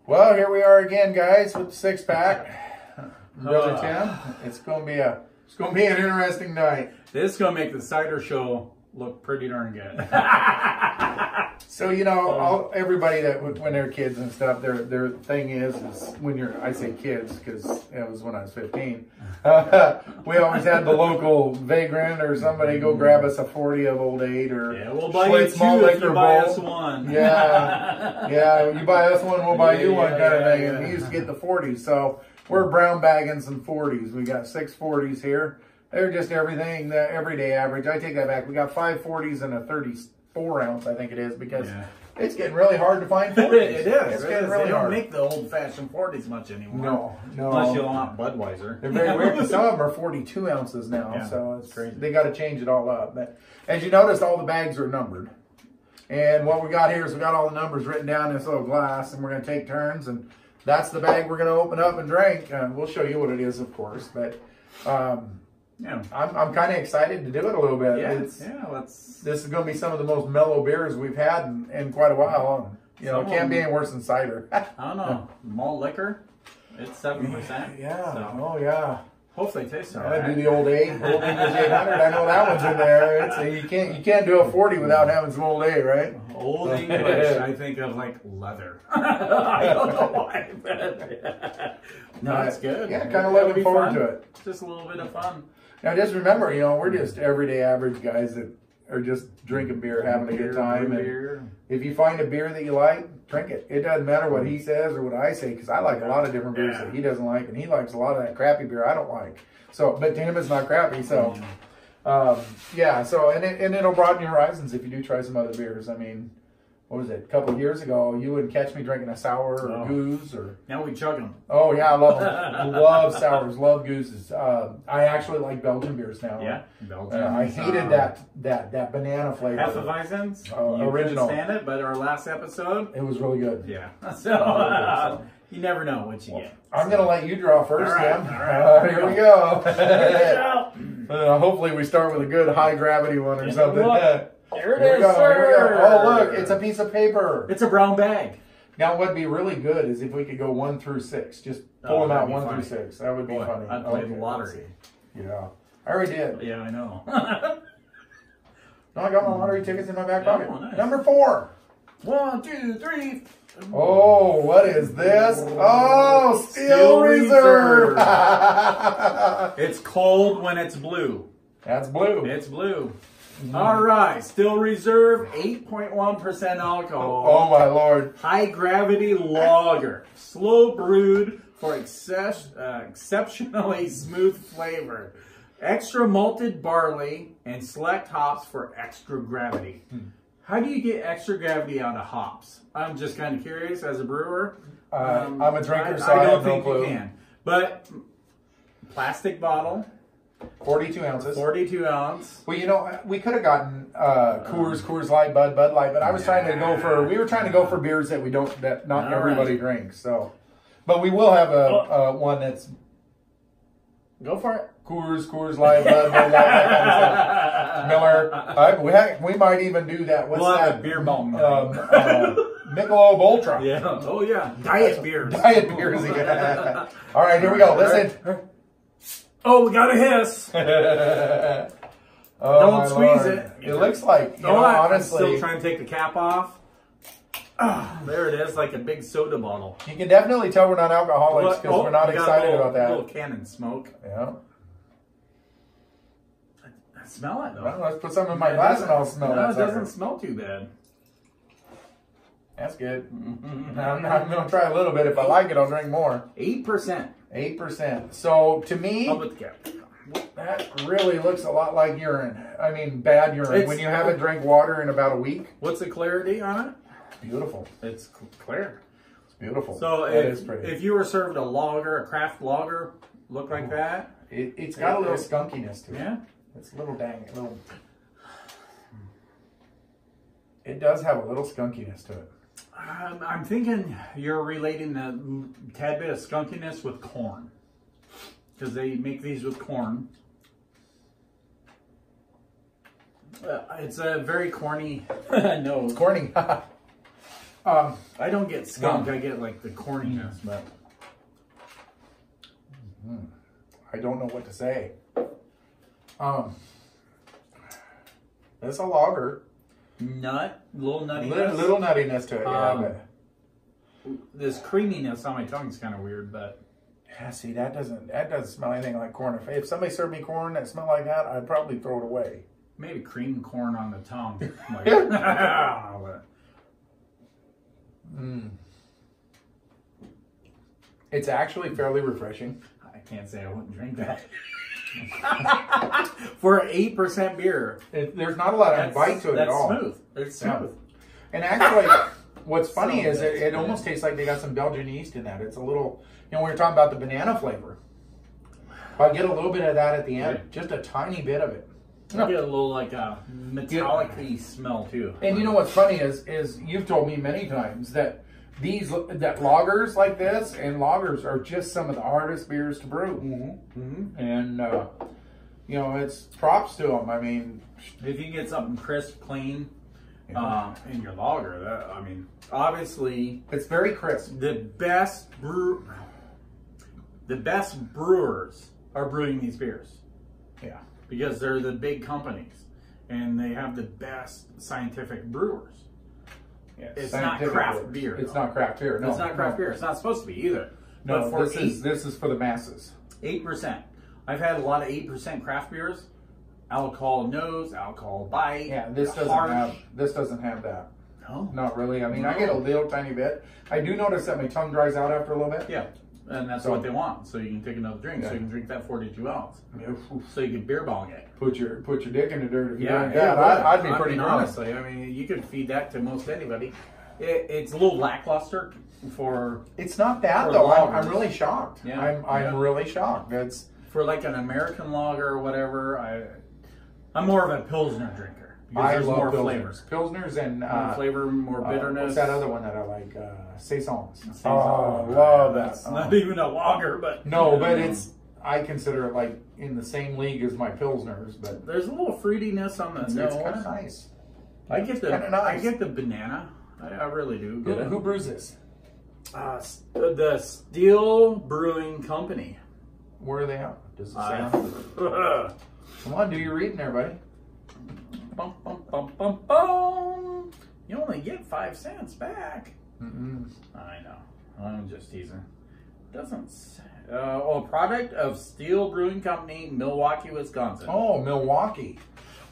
Well, here we are again, guys, with the six-pack. Brother Tim, it's gonna be an interesting night. This is gonna make the cider show look pretty darn good. So you know, everybody that when they're kids and stuff, their thing is when I say kids because it was when I was 15. We always had the local vagrant or somebody go grab us a 40 of Old 8 or we'll buy you two if you buy us one. Yeah, you buy us one, we'll buy you one kind of thing. And we used to get the 40s, so we're brown bagging some 40s. We got 6 40s here. They're just everything, the everyday average. I take that back. We got 5 40s and a 34 ounce, I think it is, because it's getting really hard to find 40s. It is. It's getting really hard. They don't make the old-fashioned 40s much anymore. No. Unless you want Budweiser. They're very weird. Some of them are 42 ounces now, so it's crazy. They got to change it all up. But as you noticed, all the bags are numbered. And what we got here is we got all the numbers written down in this little glass, and we're going to take turns, and that's the bag we're going to open up and drink. We'll show you what it is, of course, but I'm kind of excited to do it a little bit. This is going to be some of the most mellow beers we've had in quite a while. You know, it can't be any worse than cider. I don't know. Malt liquor, it's 7%. Yeah. So. Oh, yeah. Hopefully it tastes all right. I do the old 8. Old English 800. I know that one's in there. You can't do a 40 without having some Old 8, right? Old English, I think of like leather. I don't know why. No, it's good. Yeah, kind of looking forward to it. Just a little bit of fun. Now, just remember, you know, we're just everyday average guys that are just drinking beer, having a good time. And if you find a beer that you like, drink it. It doesn't matter what he says or what I say, because I like a lot of different beers that he doesn't like, and he likes a lot of that crappy beer I don't like. So, but to him, it's not crappy. So, and it'll broaden your horizons if you do try some other beers. I mean, what was it? A couple of years ago, you wouldn't catch me drinking a sour or goose or. Now we chug them. Oh yeah, I love them. Love sours, love gooses. I actually like Belgian beers now. Yeah, Belgian. I hated that banana flavor. Hefeweizens. Original. Couldn't stand it, but our last episode, it was really good. Yeah. So you never know what you get. I'm gonna let you draw first, Tim. All right. Here we go. Hopefully we start with a good high gravity one or something. Here it is, sir. Oh, look, it's a piece of paper. It's a brown bag. Now, what'd be really good is if we could go 1 through 6. Just pull them out 1 through 6. That would be funny. I'd play the lottery. Yeah. I already did. Yeah, I know. No, I got my lottery tickets in my back pocket. Oh, nice. Number 4. 1, 2, 3. Oh, what is this? Oh, Steel Reserve. It's cold when it's blue. That's blue. It's blue. All right, Still Reserve, 8.1% alcohol. Oh my Lord! High gravity lager, slow brewed for exceptionally smooth flavor. Extra malted barley and select hops for extra gravity. How do you get extra gravity out of hops? I'm just kind of curious as a brewer. I'm a drinker, so I have don't no think clue. you can. But plastic bottle. 42 ounces. 42 ounce. Well, you know, we could have gotten Coors Light, Bud Light, but I was trying to go for. We were trying to go for beers that not everybody drinks. So, but we will have a one that's. Go for it. Coors Light, Bud Light, that kind of stuff. Miller. We might even do that. What's that? Beer bomb. Michelob Ultra. Yeah. Oh yeah. Diet beers. Diet beers. Yeah. All right, here we go. Listen. Oh, we got a hiss. Don't squeeze it. It looks like, honestly. I'm still trying to take the cap off. There it is, like a big soda bottle. You can definitely tell we're not alcoholics because we're not excited about that. A little cannon smoke. Yeah. I smell it, though. Well, let's put some in my glass and I'll smell that. It doesn't smell too bad. That's good. I'm going to try a little bit. If I like it, I'll drink more. 8%. 8%. So, to me, that really looks a lot like urine. I mean, bad urine. When you haven't drank water in about a week. What's the clarity on it? Beautiful. It's clear. It's beautiful. So, if you were served a craft lager, look like that? It's got a little skunkiness to it. Yeah? It's a little It does have a little skunkiness to it. I'm thinking you're relating the tad bit of skunkiness with corn. Because they make these with corn. It's a very corny nose. Corny. I don't get skunk. I get like the corniness, but I don't know what to say. It's a lager. Little nuttiness. Little nuttiness to it. Yeah, this creaminess on my tongue is kind of weird, but yeah. See, that doesn't smell anything like corn. If somebody served me corn that smelled like that, I'd probably throw it away. maybe cream corn on the tongue. Like, I don't know what. It's actually fairly refreshing. I can't say I wouldn't drink that. For an 8% beer. There's not a lot of bite to it at all. That's smooth. It's smooth. Yeah. And actually, what's funny is it almost tastes like they got some Belgian yeast in that. It's a little, you know, we were talking about the banana flavor. I get a little bit of that at the end, just a tiny bit of it. I get a little like a metallic-y smell too. And you know what's funny is you've told me many times that that lagers like this and lagers are just some of the hardest beers to brew. And you know, it's props to them. I mean, if you get something crisp, clean in your lager, that, I mean, obviously it's very crisp. The best brewers are brewing these beers. Yeah. Because they're the big companies and they have the best scientific brewers. Yeah, it's not craft beer. It's not craft beer. No, it's not craft beer. It's not supposed to be either. No, but this is for the masses. 8%. I've had a lot of 8% craft beers. Alcohol nose, alcohol bite. Yeah, this doesn't have that. No, not really. I mean, I get a little tiny bit. I do notice that my tongue dries out after a little bit. Yeah. And that's what they want. So you can take another drink. So you can drink that 42 ounce. So you can beer bong it. Put your dick in the dirt if you drink that. Yeah, I'd be pretty honestly. I mean, you could feed that to most anybody. It's a little lackluster for. It's not that though. I'm really shocked. Yeah. I'm really shocked. That's for like an American lager or whatever. I'm more of a Pilsner drinker. I love more Pilsners. Flavors. Pilsners and more flavor, more bitterness. What's that other one that I like? Saisons. Oh, love that. It's not even a lager, but no, but I consider it like in the same league as my Pilsners. But there's a little fruitiness on the nose. It's kind of nice. I get the banana. I really do. Who brews this? The Steel Brewing Company. Where are they at? Does it say on? Come on, do your reading there, buddy. Bum, bum, bum, bum, bum. You only get 5 cents back. I know. I'm just teasing. Doesn't say. Product of Steel Brewing Company, Milwaukee, Wisconsin. Oh, Milwaukee.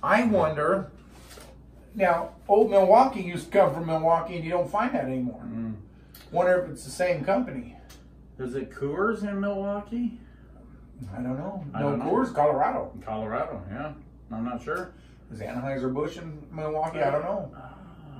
I wonder. Now, old Milwaukee used to come from Milwaukee, and you don't find that anymore. Wonder if it's the same company. Is it Coors in Milwaukee? I don't know. Coors, Colorado. Colorado, yeah. I'm not sure. Is Anheuser-Busch in Milwaukee? I don't know.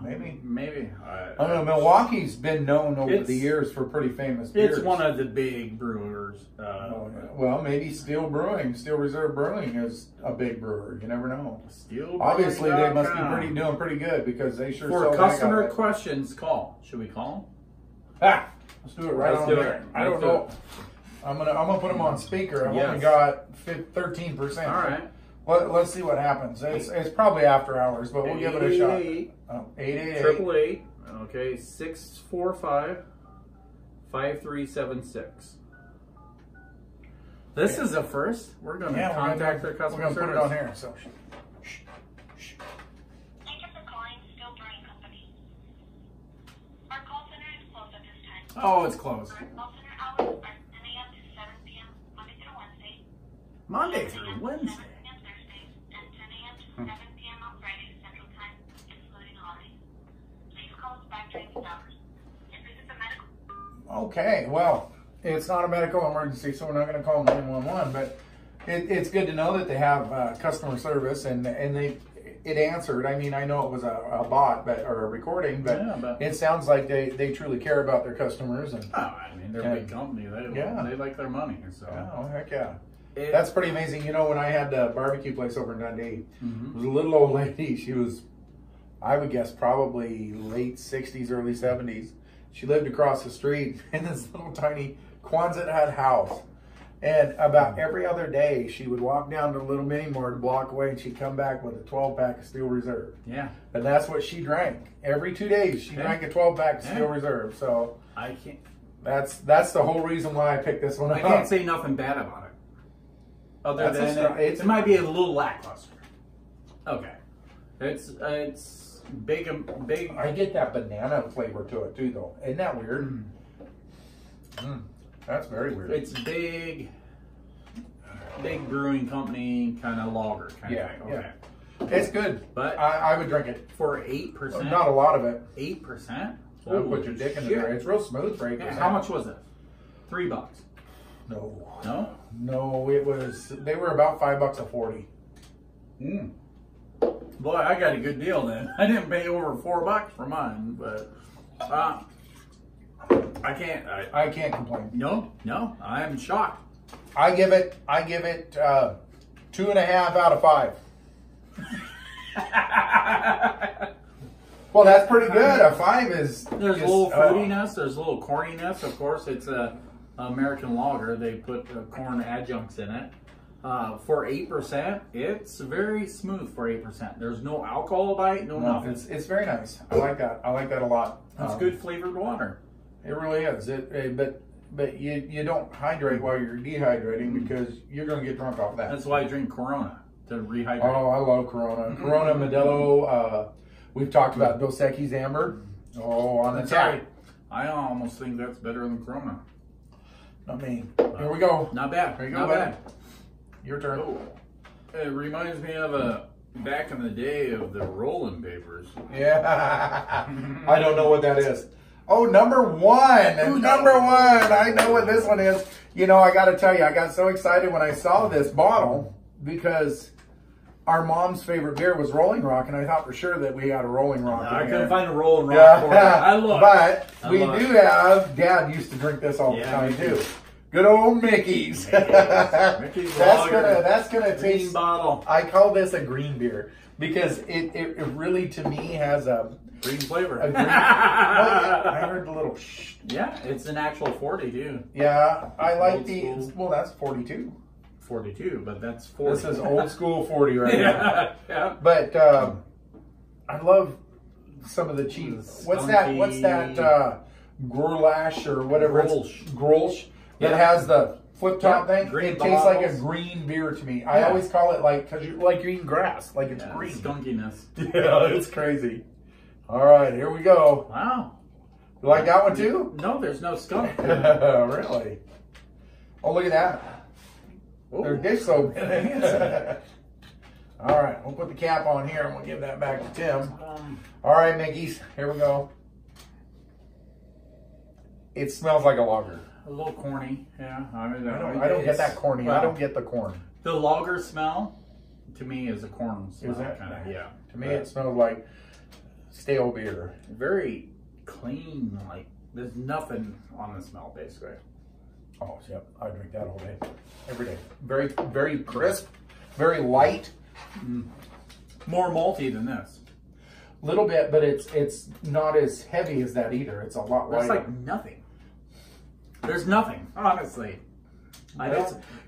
Maybe. I don't know. Milwaukee's been known over the years for pretty famous beers. It's one of the big brewers. Well, maybe Steel Reserve Brewing is a big brewer. You never know. Steel. Obviously, they must be doing pretty good because they sure. For customer questions, call. Should we call them? Let's do it right on there. I don't know. I'm gonna put them on speaker. I've only got 13%. All right. Let's see what happens. It's probably after hours, but we'll give it a shot. 888. Okay, 645-5376. This is a first. We're going to contact their customer service. We're going to put it on here. So. Thank you for calling Steel Brewing Company. Our call center is closed at this time. Oh, it's closed. Our call center hours are 10 a.m. to 7 p.m. Monday through Wednesday. Monday through Wednesday. And 10 a.m. to 7 p.m. on Friday Central Time, excluding holidays. Please call us back during these hours. If this is a medical... Okay, well, it's not a medical emergency, so we're not going to call 911, but it's good to know that they have customer service, and it answered. I mean, I know it was a bot or a recording, but it sounds like they truly care about their customers. And I mean, they're a big company. They like their money. So. Oh, heck yeah. That's pretty amazing. You know, when I had the barbecue place over in Dundee, it was a little old lady. She was, I would guess, probably late 60s, early 70s. She lived across the street in this little tiny Quonset hut house. And about every other day, she would walk down to the little mini mart a block away, and she'd come back with a 12-pack of Steel Reserve. Yeah. And that's what she drank. Every 2 days, she drank a 12-pack of Steel Reserve. So I can't. That's the whole reason why I picked this one up. I can't say nothing bad about it. Other than it might be a little lackluster. Okay. It's big. I get that banana flavor to it too, though. Isn't that weird? That's very weird. It's big brewing company kind of lager kind of thing. Okay. Yeah. It's good, but I would drink it for 8%. Not a lot of it. 8%. I would put your dick in there. It's real smooth for 8%. Yeah, how much was it? $3. No. No. No, it was. They were about $5 a 40. Boy, I got a good deal then. I didn't pay over $4 for mine, but I can't. I can't complain. No, I am shocked. I give it 2.5 out of 5. Well, that's pretty good. A 5 is. There's a little fruitiness. There's a little corniness. Of course, it's a American lager. They put corn adjuncts in it. For 8%, it's very smooth for 8%. There's no alcohol bite, nothing. It's very nice. I like that. I like that a lot. It's good flavored water. It really is. But you don't hydrate while you're dehydrating because you're going to get drunk off that. That's why I drink Corona to rehydrate. Oh, I love Corona. Corona, Modelo. We've talked about Dos Equis Amber. Oh, on the tap. I almost think that's better than Corona. I mean, here we go. Not bad. Here you go, Not bad. Your turn. Oh, it reminds me of back in the day of the rolling papers. Yeah. I don't know what that is. Oh, number one. Number one. I know what this one is. You know, I got to tell you, I got so excited when I saw this bottle because our mom's favorite beer was Rolling Rock, and I thought for sure that we had a Rolling Rock. I couldn't find a Rolling Rock for it. I love it. But we do have, Dad used to drink this all the time too. Good old Mickey's. Mickey's that's gonna green taste. Bottle. I call this a green beer because it really to me has a green flavor. A green, I heard the little shh. Yeah, it's an actual 40 too. Yeah, I like well, that's 42. 42, but that's 40. This is old school 40 right now. Yeah. But I love some of the cheese. What's that? Goulash or whatever. Grolsch. That has the flip top thing. It tastes like a green beer to me. I always call it because you're eating grass, like it's green. Skunkiness. Yeah, it's crazy. All right, here we go. Wow. You like that one too? No, there's no skunk. Really? Oh, look at that. Ooh. There's dish soap in it. All right, we'll put the cap on here and we'll give that back to Tim. All right, Mickey's, here we go. It smells like a lager. A little corny, yeah. I don't get that corny. I don't get the corn. The lager smell, to me, is a corn smell. Is that kind of? Yeah. To me, it smells like stale beer. Very clean. Like there's nothing on the smell, basically. Oh, yep. I drink that all day, every day. Very, very crisp, very light. More malty than this. Little bit, but it's not as heavy as that either. It's a lot lighter. It's like nothing. There's nothing, honestly.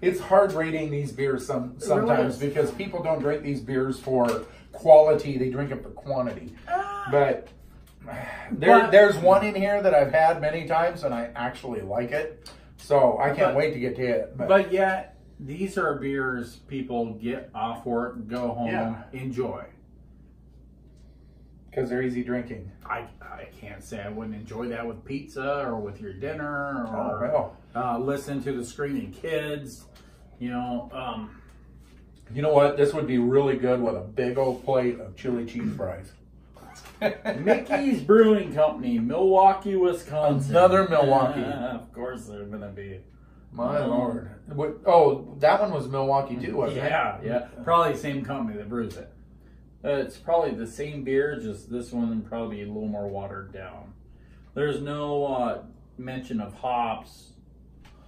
It's hard rating these beers sometimes because people don't drink these beers for quality. They drink it for quantity. But there's one in here that I've had many times and I actually like it. So I can't wait to get to it. But yet, these are beers people get off work, go home, enjoy. Because they're easy drinking. I can't say I wouldn't enjoy that with pizza or with your dinner or listen to the screaming kids. You know. You know what? This would be really good with a big old plate of chili cheese fries. Mickey's Brewing Company, Milwaukee, Wisconsin. Another Milwaukee. Of course they're going to be. My Lord. Oh, that one was Milwaukee too, wasn't it? Yeah. Probably the same company that brews it. It's probably the same beer, just this one probably a little more watered down. There's no mention of hops.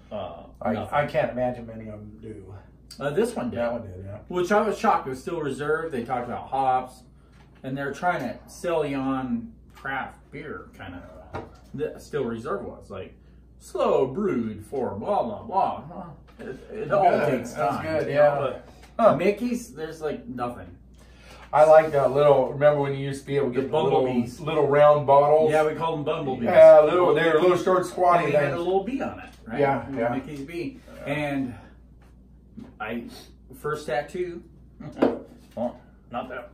I can't imagine many of them do. This one did. That one did, yeah. Which I was shocked. It was still reserved. They talked about hops. And they're trying to sell you on craft beer, kind of. Still Reserve was. Like, slow brewed for blah, blah, blah. Well, it all takes time. That's good, yeah. But Mickey's, there's like nothing. I like that little, remember when you used to be able to get the little round bottles? Yeah, we called them bumblebees. Yeah, they were little short squatty things. They had a little bee on it, right? Yeah, Mickey's bee. And first tattoo, well, not that,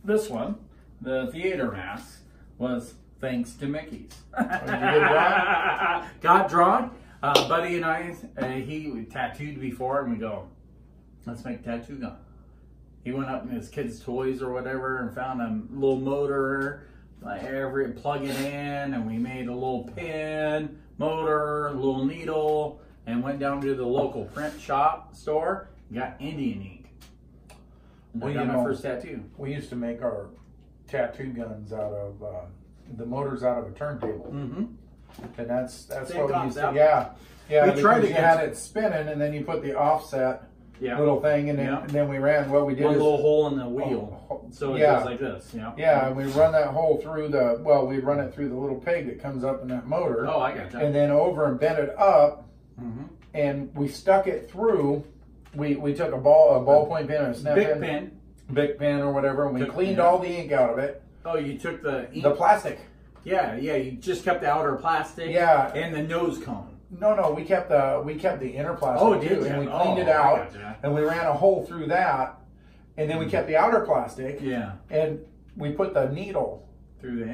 this one, the theater mask, was thanks to Mickey's. Got drawn. Buddy and I, he tattooed before, and we go, let's make a tattoo gun. He went up in his kids' toys or whatever and found a little motor, plug it in, and we made a little pin, motor, a little needle, and went down to the local print shop store, got Indian ink. And I got my first tattoo. We used to make our tattoo guns out of the motors out of a turntable. Mm-hmm. And that's what we used to, yeah. We tried to had it spinning, and then you put the offset little thing, and then we ran. What we did one is little hole in the wheel, so it goes like this. Yeah, and we run that hole through the we run it through the little peg that comes up in that motor. Oh, I got that. And then over and bent it up, and we stuck it through. We took a ballpoint pen, and a snap Bic pen or whatever, and we cleaned all the ink out of it. Oh, you took the ink? The plastic. Yeah, you just kept the outer plastic. Yeah, and the nose cone. No, we kept the inner plastic too, and we cleaned it out, and we ran a hole through that, and then we kept the outer plastic. Yeah, and we put the needle through the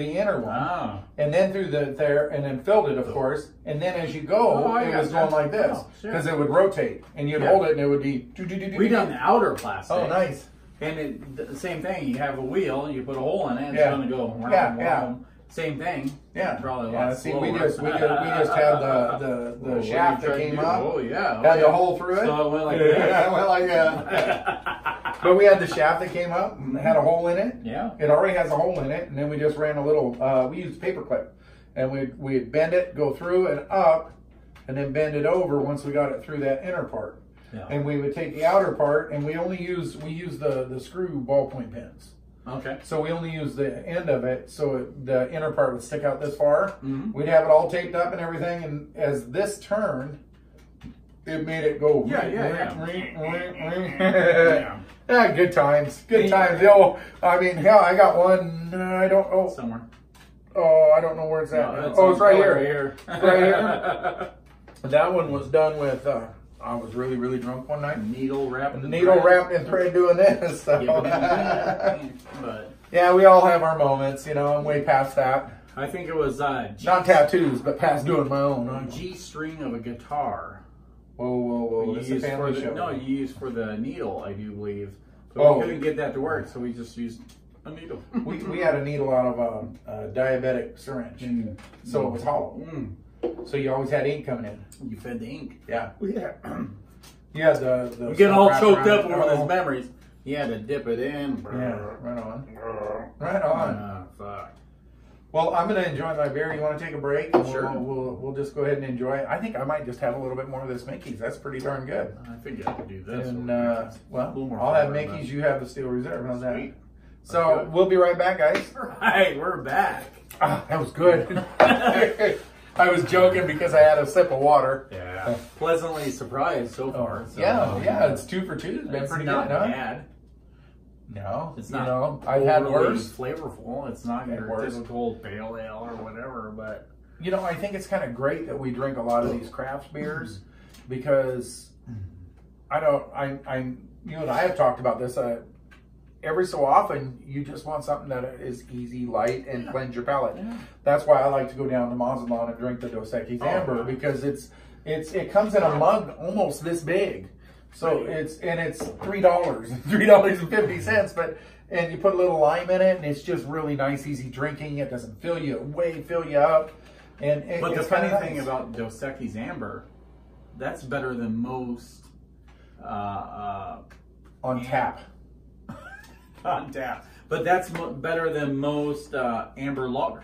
inner one, and then through and then filled it, of course, and then as you go, it was going like this because it would rotate, and you'd hold it, and it would be. We done the outer plastic. Oh, nice. And the same thing. You have a wheel, you put a hole in it, it's going to go round. Same thing. Yeah. Probably a lot See, slower. we just had the shaft that came up. Oh yeah. Had the hole through it. So it went like that. Yeah, it went like that. But we had the shaft that came up and had a hole in it. Yeah. It already has a hole in it, and then we just ran a little. We used paper clip, and we'd bend it, go through and up, and then bend it over once we got it through that inner part. Yeah. And we would take the outer part, and we use the screw ballpoint pens. Okay. So we only use the end of it, so the inner part would stick out this far. Mm-hmm. We'd have it all taped up and everything, and as this turned, it made it go. Yeah. Good times. Good times. I mean, hell, I got one. I don't know. Somewhere. Oh, I don't know where it's at. It's right here. Right here. That one was done with. I was really, really drunk one night. Needle wrapped in thread doing this. So. Yeah, we all have our moments, I'm way past that. I think it was not tattoos, but past doing my own. G string of a guitar. Whoa. This is a family show. No, you used for the needle, I do believe. But we couldn't get that to work, so we just used a needle. we had a needle out of a diabetic syringe, so it was hollow. So you always had ink coming in. You fed the ink. Yeah. Yeah. Yeah, the we get all choked up over those memories. You had to dip it in. Yeah, right on. Right on. Fuck. Well, I'm going to enjoy my beer. You want to take a break? Sure. We'll just go ahead and enjoy it. I think I might just have a little bit more of this Mickey's. That's pretty darn good. I think I could do this. And, I'll have Mickey's. You have the Steel Reserve on that. So we'll be right back, guys. Right, we're back. That was good. I was joking because I had a sip of water. Yeah. Pleasantly surprised so far. So, yeah. It's 2 for 2. It's been pretty not good, huh? bad. No, it's not. I've had worse. Flavorful. It's not your typical pale ale or whatever, but I think it's kind of great that we drink a lot of these craft beers because you and I have talked about this. Every so often, you just want something that is easy, light, and cleanse your palate. Yeah. That's why I like to go down to Mazatlan and drink the Dos Equis Amber because it comes in a mug almost this big. So it's $3.50, and you put a little lime in it, and it's just really nice, easy drinking. It doesn't fill you up. But the funny thing about Dos Equis Amber, that's better than most on tap. On tap, but that's better than most amber lagers.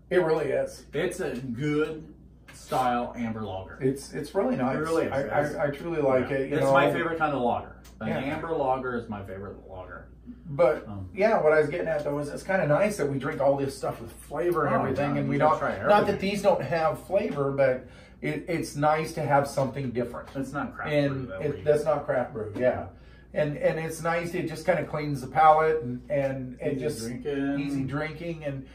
It really is. It's a good style amber lager. It's really nice. It really is. I truly like it. It's my favorite kind of lager. An amber lager is my favorite lager. But yeah, what I was getting at though is it's kind of nice that we drink all this stuff with flavor and everything, and we don't. Not that these don't have flavor, but it's nice to have something different. It's not craft brew. That's not craft brew. Yeah. And it's nice. It just kind of cleans the palate and just easy drinking and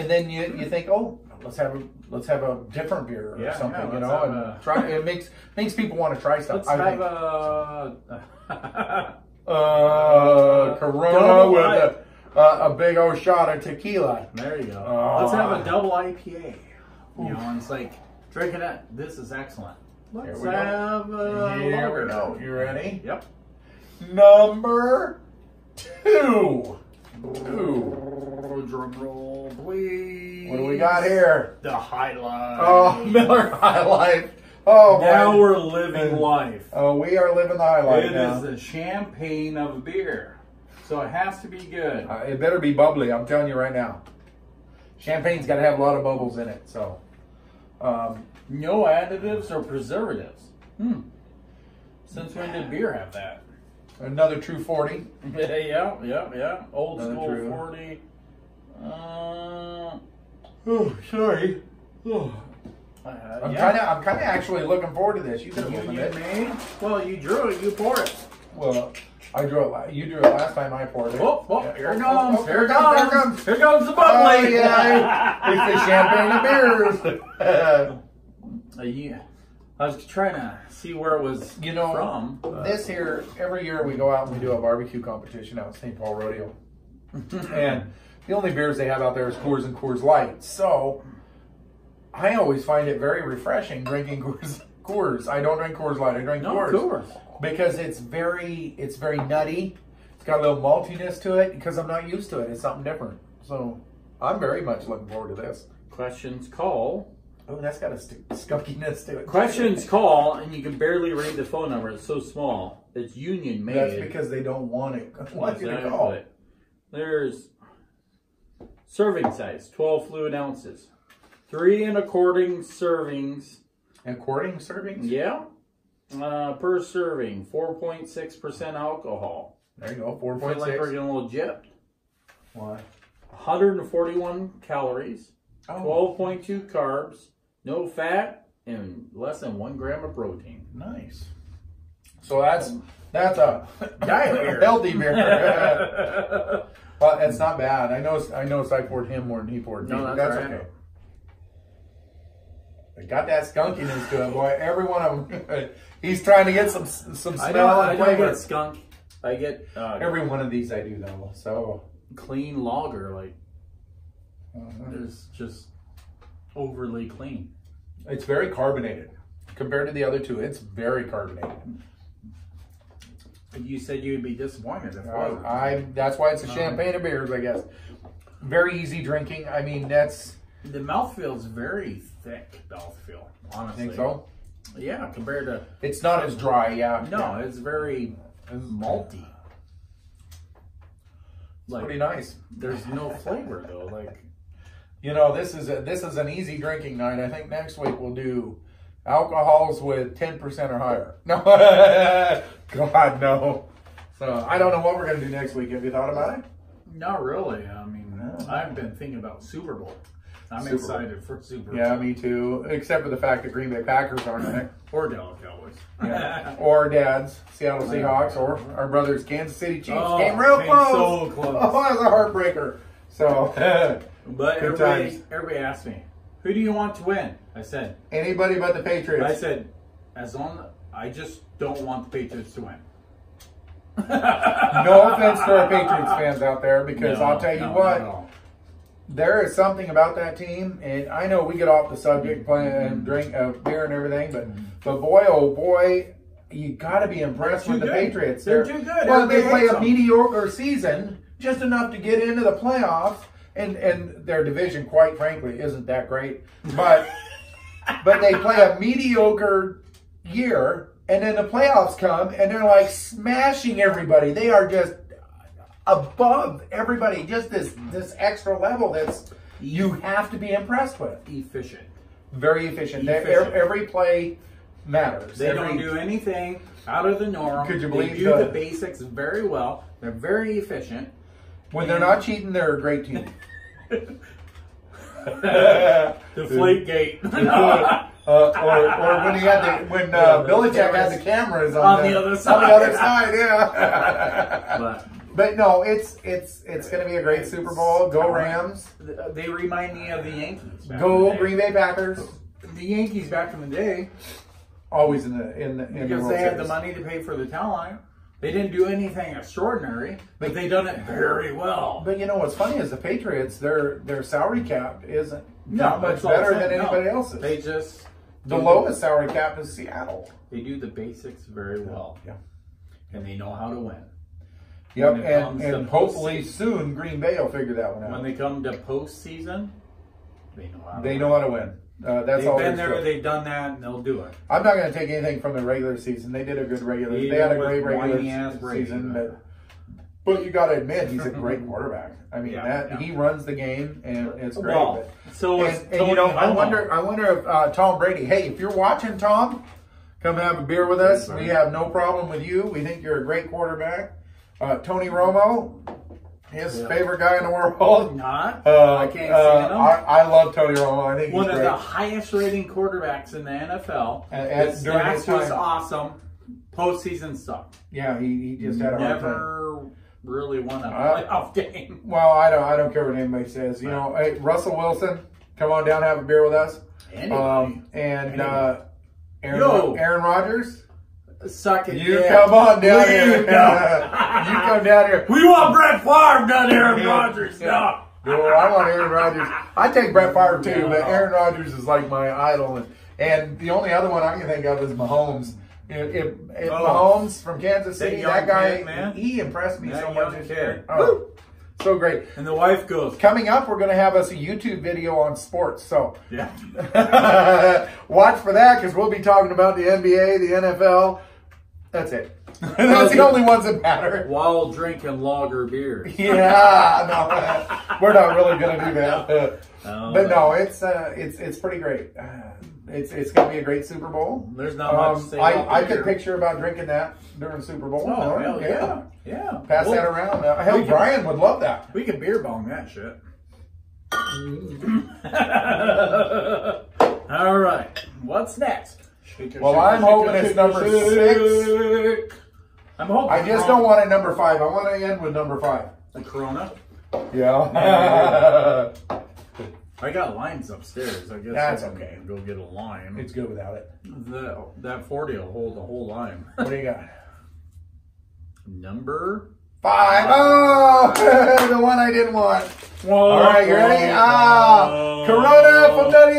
then you think, oh, let's have a different beer or something, you know, and try. It makes people want to try stuff. Let's have a Corona with a big old shot of tequila. There you go. Let's have a double IPA. You know, and it's like drinking it. This is excellent. Let's have Here we go. You ready? Yep. Number 2. Drum roll, please. What do we got here? The High Life. Oh, Miller High Life. Oh, now we're living life. Oh, we are living the High Life now. It is the champagne of beer, so it has to be good. It better be bubbly. I'm telling you right now. Champagne's got to have a lot of bubbles in it. So, no additives or preservatives. Since when did beer have that? Another true 40. Yeah. Old Another school true. 40. Oh, sorry. Oh. I'm kind of actually looking forward to this. You could have opened it. Well, you drew it. You pour it. Well, I drew it. You drew it last time. I poured it. Oh, here it comes. Oh, here it comes. Here it comes. Here comes the bubbly. It's the champagne of beers. Yeah. I was trying to see where it was from. This here, every year we go out and we do a barbecue competition out at St. Paul Rodeo. And the only beers they have out there is Coors and Coors Light. So I always find it very refreshing drinking Coors. I don't drink Coors Light. I drink Coors. Because it's very nutty. It's got a little maltiness to it because I'm not used to it. It's something different. So I'm very much looking forward to this. Questions call. Oh, that's got a skunkiness to it. Questions call, and you can barely read the phone number. It's so small. It's union made. That's because they don't want it. Want you to call. There's serving size, 12 fluid ounces. 3 and according servings. According servings? Yeah. Per serving, 4.6% alcohol. There you go, 4.6. I feel like we're getting a little gypped. Why? 141 calories, 12.2 carbs, no fat, and less than 1 gram of protein. Nice. So that's a diet beer, healthy beer. But it's not bad. I noticed I poured him more than he poured me. No, that's okay. It got that skunkiness to it, boy. Every one of them. He's trying to get some smell and flavor. I don't get skunk. I get every one of these I do though. So clean lager, like it's just overly clean. It's very carbonated compared to the other two. It's very carbonated. You said you'd be disappointed if it wasn't. That's why it's a champagne of beers, I guess. Very easy drinking. I mean, that's the mouthfeel is very thick. Mouthfeel, honestly. Think so? Yeah, compared to it's not as dry. Yeah. No, it's very malty. Like, pretty nice. There's no flavor though. Like, you know, this is an easy drinking night. I think next week we'll do alcohols with 10% or higher. No, God no. So I don't know what we're gonna do next week. Have you thought about it? Not really. I mean, I've been thinking about Super Bowl. I'm excited for Super Bowl. Yeah, me too. Except for the fact that Green Bay Packers aren't in it. Or Dallas Cowboys. Yeah. Or Dad's Seattle Seahawks, or our brothers Kansas City Chiefs. Came real close. So close. Oh, that's a heartbreaker. So, but everybody asked me, who do you want to win? I said, anybody but the Patriots. I said, I just don't want the Patriots to win. No offense to our Patriots fans out there, because I'll tell you what, there is something about that team, and I know we get off the subject playing and drink beer and everything, but boy, oh boy, you got to be impressed with the Patriots. They're too good. Well, they play a mediocre season, just enough to get into the playoffs, and their division, quite frankly, isn't that great, but they play a mediocre year. And then the playoffs come, and they're like smashing everybody. They are just above everybody. Just this extra level that's you have to be impressed with. Efficient. Very efficient. Efficient. Every play matters. They don't do anything out of the norm. Could you believe they do the basics very well. They're very efficient. When they're not cheating, they're a great team. Deflate gate. or when he had Belichick had the cameras on the other side. On the other side, yeah. But no, it's going to be a great Super Bowl. Go Rams. They remind me of the Yankees. Go Green Bay Packers. The Yankees back in the day, always in the because World they had Series. the money to pay for the talent. They didn't do anything extraordinary, but they done it very well. But you know what's funny is the Patriots, their salary cap isn't Not much better than anybody else's. They just the lowest salary cap is Seattle. They do the basics very well. Yeah. And they know how to win. Yep, and hopefully soon Green Bay will figure that one out. When they come to postseason, they know how to win. Know how to win. That's all. They've been there, they've done that, and they'll do it. I'm not going to take anything from the regular season. They did a good regular. They had a great regular season, but you got to admit he's a great quarterback. I mean, he runs the game, and it's great. Well, and you know, I wonder if Tom Brady. Hey, if you're watching, Tom, come have a beer with us. We have no problem with you. We think you're a great quarterback. Tony Romo, his favorite guy in the world. Not. I can't stand him. I love Tony Romo. I think he's one of great. the highest rating quarterbacks in the NFL. During his time. Was awesome. Postseason sucked. Yeah, he just had a hard time. Never really won a playoff game. Well, I don't care what anybody says. You know, hey, Russell Wilson, come on down, have a beer with us. Aaron Rodgers. Suck it. You come on down here. You come down here. We want Brett Favre, not Aaron Rodgers. No. No, I want Aaron Rodgers. I take Brett Favre too, but Aaron Rodgers is like my idol. And the only other one I can think of is Mahomes. If Mahomes from Kansas City, that guy, man, he impressed me so much. Oh, so great. And the wife goes. Coming up, we're going to have us a YouTube video on sports. So yeah, watch for that because we'll be talking about the NBA, the NFL. That's it. That's the only ones that matter. While drinking lager beer. Yeah, no, we're not really going to do that. But no, it's pretty great. It's going to be a great Super Bowl. There's not much to say I could picture about drinking that during Super Bowl. Oh, hell yeah. Pass that around. Hell, Brian would love that. We could beer bong that shit. All right. What's next? Well, I'm hoping it's number 6. I'm hoping. I just don't want it number 5. I want to end with number 5. The Corona? Yeah. I got limes upstairs. I guess that's okay. Go get a lime. It's good without it. That 40 will hold a whole lime. What do you got? Number 5. Oh, the one I didn't want. Whoa, all right, you ready? Corona Fontaine.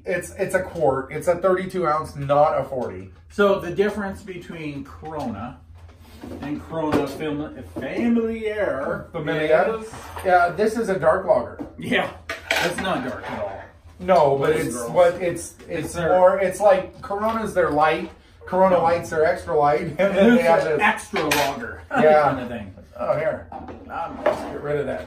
It's a quart. It's a 32 ounce, not a 40. So the difference between Corona and Corona Familiar. Yeah, this is a dark lager. Yeah, it's not dark at all. No, but it's more. It's like Corona's their light. Corona Lights are extra light, and then they have this extra lager. kind of thing. Oh, here. Let's get rid of that.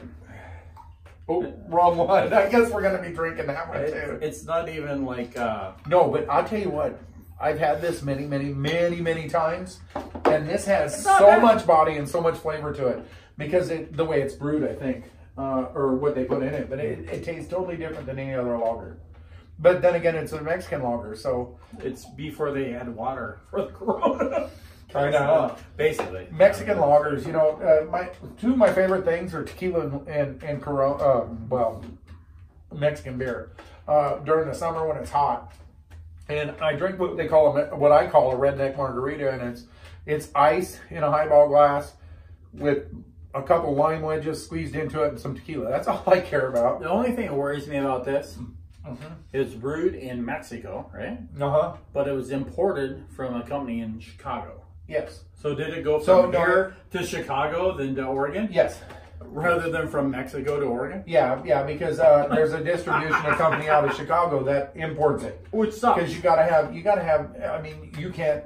Oh, wrong one. I guess we're going to be drinking that one too. It's not even like... No, but I'll tell you what. I've had this many times. And this has so much body and so much flavor to it. Because the way it's brewed, I think. Or what they put in it. But it tastes totally different than any other lager. But then again, it's a Mexican lager, so... It's before they had water for the Corona. I know. Basically. Mexican lagers, you know, two of my favorite things are tequila and Corona, Mexican beer. During the summer when it's hot. And I drink what I call a redneck margarita, and it's ice in a highball glass with a couple lime wedges squeezed into it and some tequila. That's all I care about. The only thing that worries me about this... It's brewed in Mexico, right? But it was imported from a company in Chicago. Yes. So did it go from here to Chicago, then to Oregon? Yes. Rather than from Mexico to Oregon? Yeah, because there's a distribution company out of Chicago that imports it. Which sucks. Because you gotta have. I mean, you can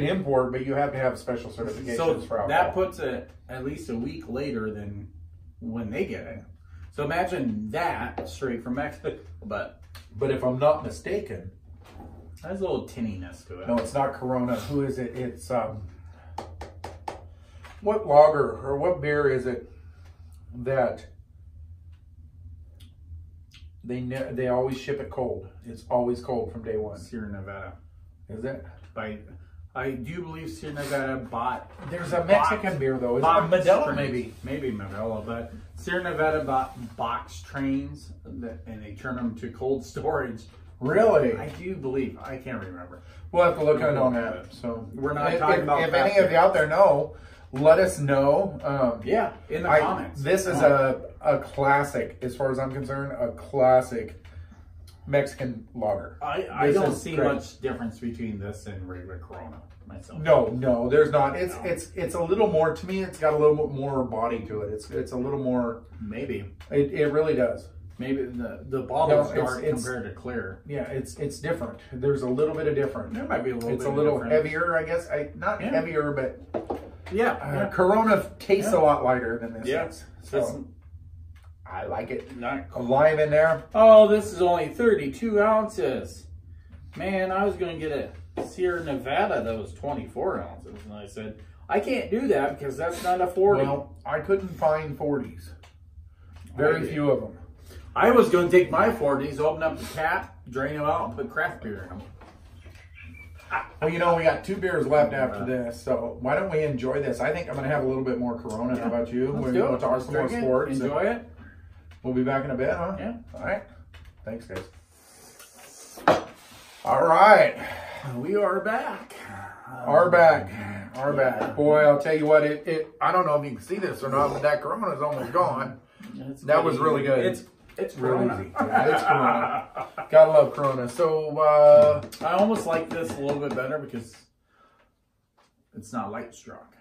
import, but you have to have special certifications for alcohol. That puts it at least a week later than when they get it. So imagine that straight from Mexico. But if I'm not mistaken, has a little tinniness to it. no, it's not Corona. Who is it? It's what lager or what beer is it that they always ship it cold? It's always cold from day one. Sierra Nevada. Is it? I do believe Sierra Nevada bought. There's a Mexican beer though. Is it Modelo? Maybe Modelo, but Sierra Nevada bought box trains and they turn them to cold storage. Really? I do believe. I can't remember. We'll have to look in on that. So we're not talking about. If any of you out there know, let us know. Yeah, in the comments. This is a classic, as far as I'm concerned, a classic Mexican lager. I don't see much difference between this and regular Corona myself. No, there's not. It's a little more, to me, it's got a little bit more body to it. It's a little more. Maybe. It really does. Maybe the bottle's dark compared to clear. Yeah, it's different. There's a little bit of different. There might be a little bit It's a little different. heavier, I guess. Not heavier, but yeah. Corona tastes a lot lighter than this does. So I like it. Not A lime in there. Oh, this is only 32 ounces. Man, I was going to get a Sierra Nevada that was 24 ounces. And I said, I can't do that because that's not a 40. Well, I couldn't find 40s. Very few of them. I was going to take my 40s, open up the cap, drain them out, and put craft beer in them. Well, we got 2 beers left after this, so why don't we enjoy this? I think I'm going to have a little bit more Corona. How about you? Let's We're do going it. to talk some more sports. Enjoy it. We'll be back in a bit, huh? Yeah. All right. Thanks, guys. All right. We are back. Are back. Boy, I'll tell you what, I don't know if you can see this or not, but that Corona's almost gone. That was really good. It's really Corona. easy. Yeah, it's Corona. Gotta love Corona. So, I almost like this a little bit better because it's not light struck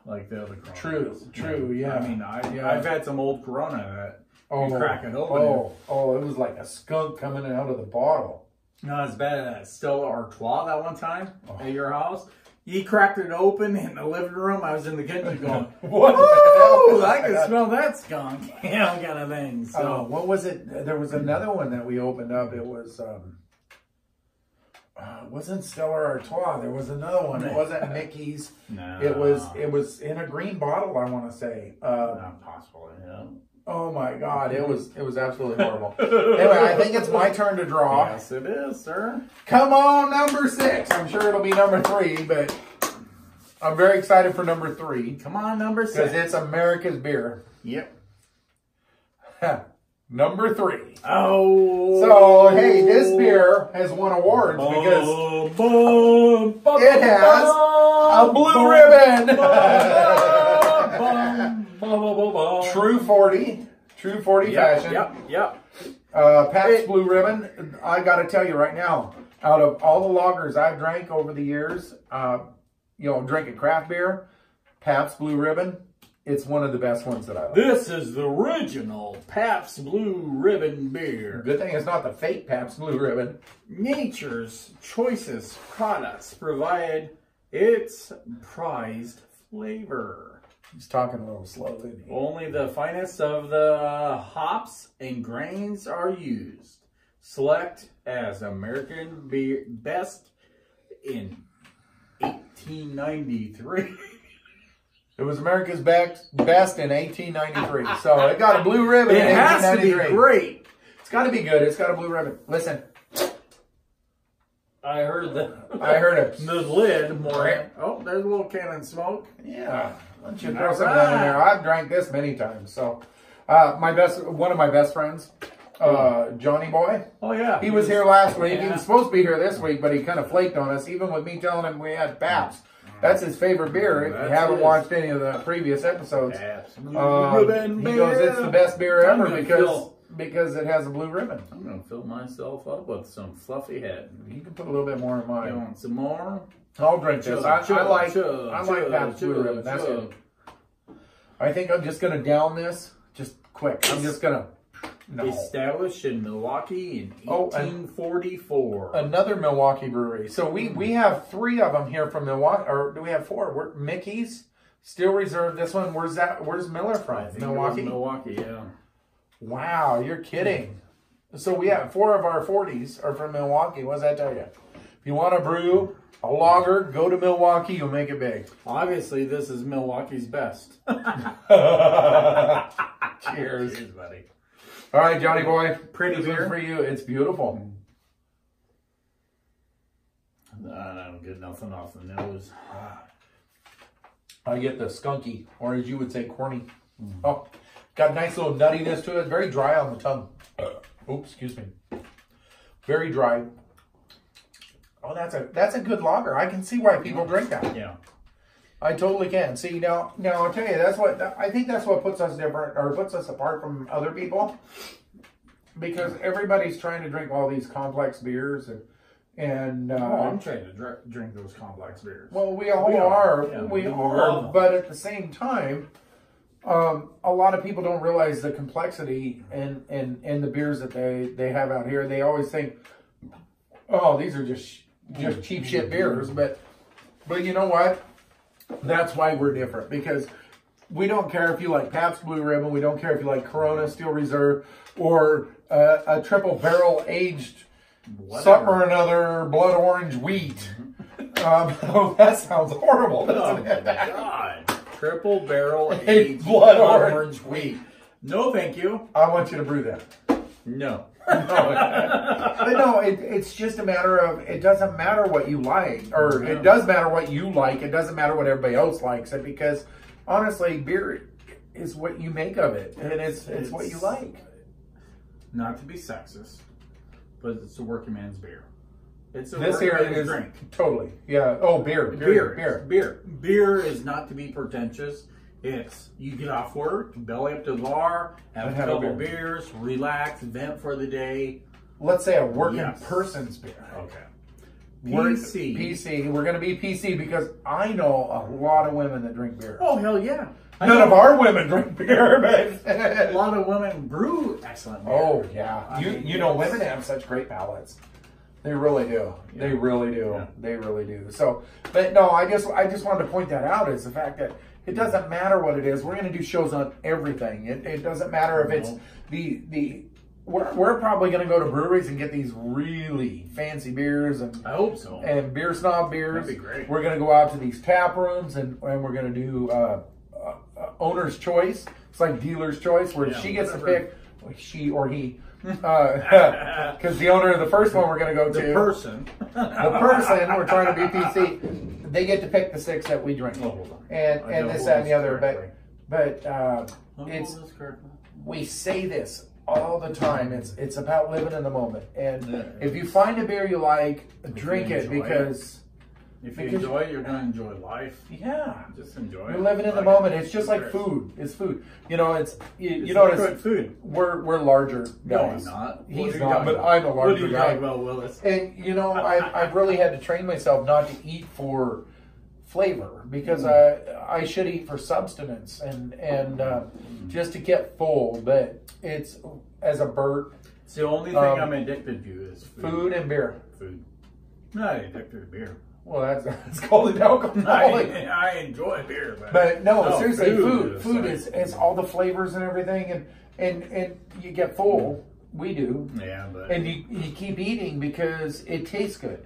like the other Corona. True, yeah. I mean, I've had some old Corona that you crack it open. It was like a skunk coming out of the bottle. Not as bad as that Stella Artois that one time at your house. He cracked it open in the living room. I was in the kitchen going, "Whoa, I can smell that skunk," kind of thing. So what was it? There was another one that we opened up. It was wasn't Stella Artois. There was another one. It wasn't Mickey's. No. It was in a green bottle, I want to say. Not possible. Yeah. Oh my God! It was absolutely horrible. Anyway, I think it's my turn to draw. Yes, it is, sir. Come on, number 6. I'm sure it'll be number 3, but I'm very excited for number 3. Come on, number 6. Because it's America's beer. Yep. Number 3. Oh. So, hey, this beer has won awards because it has a blue ribbon. True 40 fashion. Yep. Pabst Blue Ribbon. I got to tell you right now, out of all the lagers I've drank over the years, drinking craft beer, Pabst Blue Ribbon, it's one of the best ones that I like. This is the original Pabst Blue Ribbon beer. Good thing it's not the fake Pabst Blue Ribbon. Nature's choicest products provide its prized flavor. He's talking a little slow, isn't he? Only the finest of the hops and grains are used. Select as American beer best in 1893. It was America's best in 1893. So it got a blue ribbon in 1893. It has to be great. It's got to be good. It's got a blue ribbon. Listen. I heard it. The lid more. Oh, there's a little can of smoke. Yeah. Why don't you throw some down in there? I've drank this many times. So, one of my best friends, Johnny Boy. Oh yeah. He was here last week. Yeah. He was supposed to be here this week, but he kind of flaked on us, even with me telling him we had Pabst. That's his favorite beer. If you haven't watched any of the previous episodes, he goes, it's the best beer ever because it has a blue ribbon. I'm going to fill myself up with some fluffy head. You can put a little bit more in mine. You want some more? I'll drink this. I like Pabst Blue Ribbon. That's it. I think I'm just going to down this just quick. I'm just going to... No. Established in Milwaukee in 1844. Another Milwaukee brewery. So we have 3 of them here from Milwaukee. Or do we have 4? Mickey's. Still reserved this one. Where's Miller from? Milwaukee. Milwaukee, yeah. Wow, you're kidding. So we have 4 of our 40s are from Milwaukee. What does that tell you? If you want to brew a lager, go to Milwaukee. You'll make it big. Obviously, this is Milwaukee's best. Cheers. Cheers, buddy. All right, Johnny boy. Pretty This beer. one's for you. It's beautiful. I don't get nothing off the nose. I get the skunky, or as you would say, corny. Oh, got a nice little nuttiness to it. Very dry on the tongue. Oops, excuse me. Very dry. Oh, that's a good lager. I can see why people drink that. Yeah. I totally can. See, now I'll tell you, I think that's what puts us different, or puts us apart from other people, because everybody's trying to drink all these complex beers, and I'm trying to drink those complex beers. well, we all are, Yeah, we we are, love them. but at the same time, a lot of people don't realize the complexity in the beers that they have out here. They always think, oh, these are just cheap shit beers, but you know what? That's why we're different, because we don't care if you like Pabst Blue Ribbon, we don't care if you like Corona Steel Reserve, or a triple barrel aged something or another blood orange wheat. Oh, that sounds horrible, doesn't Oh it? my God. Triple barrel Aged aged blood blood orange. wheat. No, thank you. I want you to brew that. No. But no, it's just a matter of, it doesn't matter what you like, or it does matter what you like. It doesn't matter what everybody else likes it, because honestly, beer is what you make of it, and it's what you like. Not to be sexist, but it's a working man's beer. It's a This working here man's is drink. totally, yeah. Oh, beer. Beer is not to be pretentious. It's, you get off work, belly up to the bar, have a couple beer. beers, relax, vent for the day. Let's say a working Yes. person's beer. Okay. PC. PC. We're going to be PC because I know a lot of women that drink beer. Oh, hell yeah. None of our women drink beer, A but lot of women brew excellent beer. oh yeah, I mean, you know, yes. women have such great palates. They really do. Yeah. They really do. Yeah. They really do. So, but no, I just wanted to point that out, is the fact that it doesn't matter what it is. We're going to do shows on everything. It doesn't matter if it's the. We're probably going to go to breweries and get these really fancy beers and I hope so. and beer snob beers. That'd be great. We're going to go out to these tap rooms and we're going to do owner's choice. It's like dealer's choice, where she gets to pick, she or he, because the owner of the first one we're going to go to, The person, we're trying to be PC. They get to pick the 6 that we drink, Oh, hold on. I and gotta this, hold that, and the this other. correctly. But Hold it's this correctly. we say this all the time. It's about living in the moment. And Yeah, if you find a beer you like, If drink you it, enjoy it. because If you because- enjoy it, you're going to enjoy life. yeah. Just enjoy it. You're living in the Like moment. it. It's just Who like cares? food. It's food. You know, it's you It's notice like food. we're larger No, guys. I'm not. What He's are you not, talking but about? I'm a What are larger you guy. talking about, Willis? And you know, I've really had to train myself not to eat for flavor, because I should eat for substance and just to get full. But it's, as a Bert, It's the only thing I'm addicted to is food and beer. Food. I'm not addicted to beer. Well, that's called an alcoholic. I enjoy beer, But no, seriously, food food is is all the flavors and everything, and you get full. We do. Yeah, but And you keep eating because it tastes good.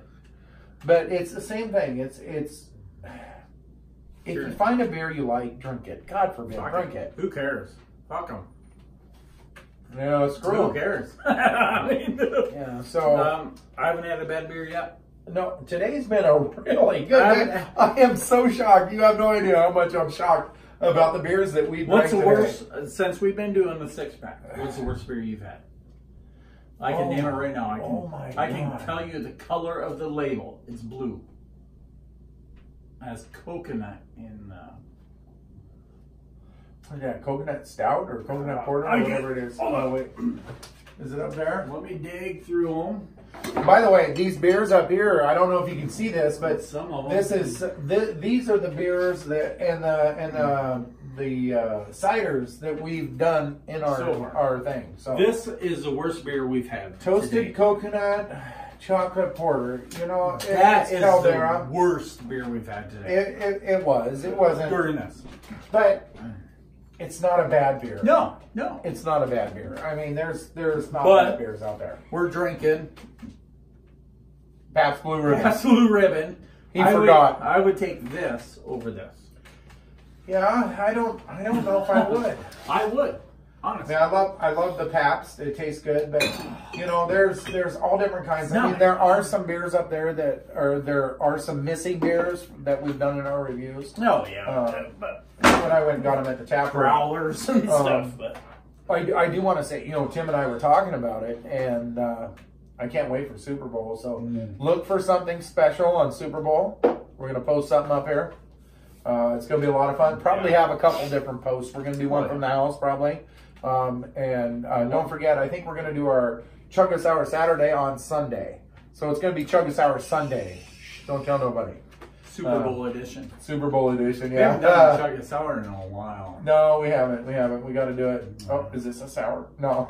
But it's the same thing. It's if Sure. you find a beer you like, drink it. God forbid, drink it. Who cares? Fuck them. No, screw Who 'em. cares? I mean, Yeah. So I haven't had a bad beer yet. no, today's been a really good I- day. I am so shocked. You have no idea how much I'm shocked about the beers that we drank What's the today. worst, since we've been doing the 6-pack, what's the worst beer you've had? I can name it right now. I can God. tell you the color of the label. It's blue. It has coconut in What is that, coconut stout or coconut porter, I or get- whatever it is? hold Oh on. wait, is it up there? let me dig through them. By the way, these beers up here, I don't know if you can see this, but Some of them. this is these are the beers that and the ciders that we've done in So far. our thing. So This is the worst beer we've had. toasted today. coconut chocolate porter. You know, That is Caldera. the worst beer we've had today. It wasn't. During this. But it's not a bad beer. No. It's not a bad beer. I mean, there's not bad beers out there. We're drinking Pabst Blue Ribbon. Pabst Blue Ribbon. He forgot. I would take this over this. Yeah, I don't know if I would. I would. Honestly. I mean, I love the Pabst. It tastes good, but you know, there's all different kinds. I mean, there are some beers up there there are some missing beers that we've done in our reviews. Oh yeah, but when I went and got them at the tap room, growlers and stuff. But I do want to say, you know, Tim and I were talking about it, and I can't wait for Super Bowl. So look for something special on Super Bowl. We're gonna post something up here. It's gonna be a lot of fun. Probably have a couple different posts. We're gonna do one from the house probably. Don't forget, I think we're going to do our Chug a Sour Saturday on Sunday. So it's going to be Chug a Sour Sunday. Don't tell nobody. Super Bowl edition. Super Bowl edition, yeah. We haven't done Chug a Sour in a while. No, we haven't. We got to do it. Oh, is this a sour? No.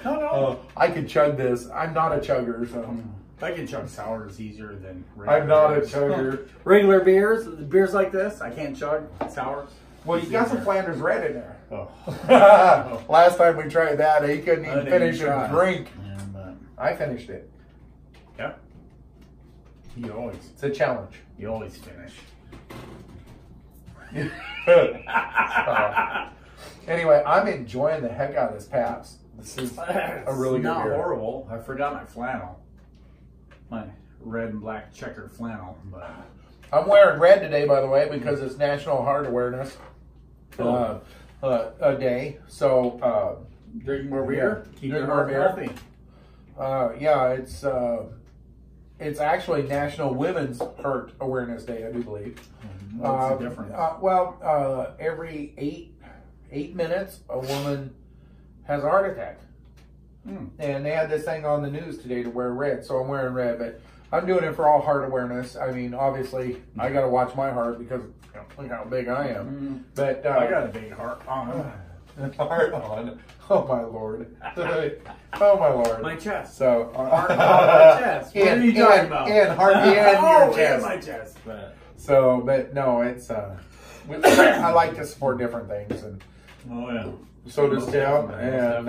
No. I could chug this. I'm not a chugger, so. I can chug sours easier than regular I'm not beers. a chugger. Regular beers like this, I can't chug sours. Well, you got some Flanders Red in there. Oh. Last time we tried that, he couldn't even finish a drink. Yeah, but I finished it. yeah. It's a challenge. You always finish. Anyway, I'm enjoying the heck out of this Pabst. This is a really good not beer. horrible. I forgot my flannel. My red and black checkered flannel, but I'm wearing red today, by the way, because it's National Heart Awareness Day. So drink more beer. Keep your more heart beer. healthy. Yeah, it's actually National Women's Heart Awareness Day, I do believe. What's the difference? Every eight minutes, a woman has a heart attack. And they had this thing on the news today to wear red, so I'm wearing red, but I'm doing it for all heart awareness. I mean, obviously, I got to watch my heart because look how big I am. But I got a big heart on. Heart on. Oh my Lord. Oh my Lord. My chest. So Heart on my chest. What are you talking about? And heart and your chest. My chest. But so, but no, it's I like to support different things, and so does Tim. And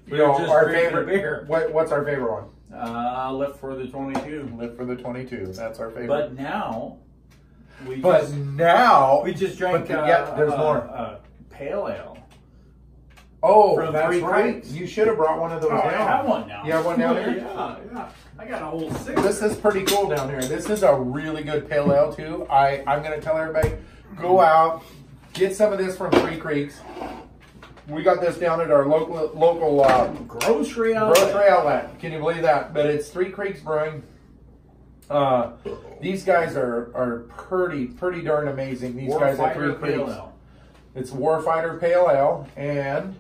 you know, our favorite beer. What's our favorite one? Live for the 22. Live for the 22. That's our favorite. But now, we just drank. There's more. Pale ale. Oh, From that's 3 right. crates. You should have brought one of those down. I have one now. You have one down here? Yeah. I got a whole 6. This is pretty cool down here. This is a really good pale ale too. I'm going to tell everybody, go out, get some of this from 3 Creeks. We got this down at our local grocery outlet. Can you believe that? But it's 3 Creeks Brewing. These guys are pretty darn amazing. These guys at 3 Creeks. It's Warfighter Pale Ale, and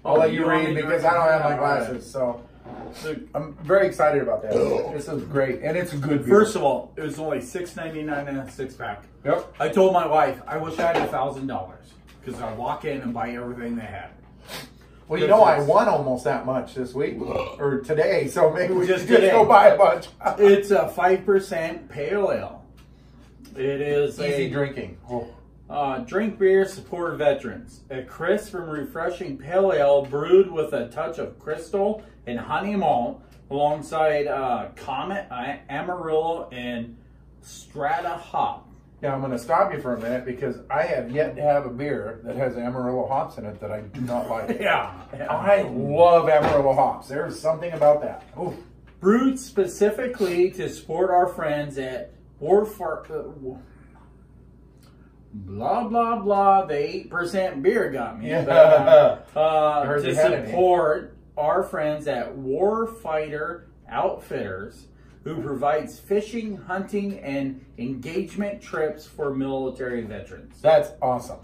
I'll let you read because I don't have my glasses. So I'm very excited about that. This is great, and it's a good beer. First of all, it was only $6.99 in a 6-pack. Yep. I told my wife I wish I had $1,000 because I walk in and buy everything they had. Well, you know, I won almost that much this week or today, so maybe we just go buy a bunch. It's a 5% pale ale. It is easy drinking. Drink beer, support veterans. A crisp and refreshing pale ale brewed with a touch of crystal and honey malt alongside Comet, Amarillo, and Strata hop. Now, I'm going to stop you for a minute because I have yet to have a beer that has Amarillo hops in it that I do not like. Yeah. I love Amarillo hops. There's something about that. Ooh. Brewed specifically to support our friends at blah, blah, blah. The 8% beer got me. Yeah. To support our friends at Warfighter Outfitters, who provides fishing, hunting, and engagement trips for military veterans. That's awesome.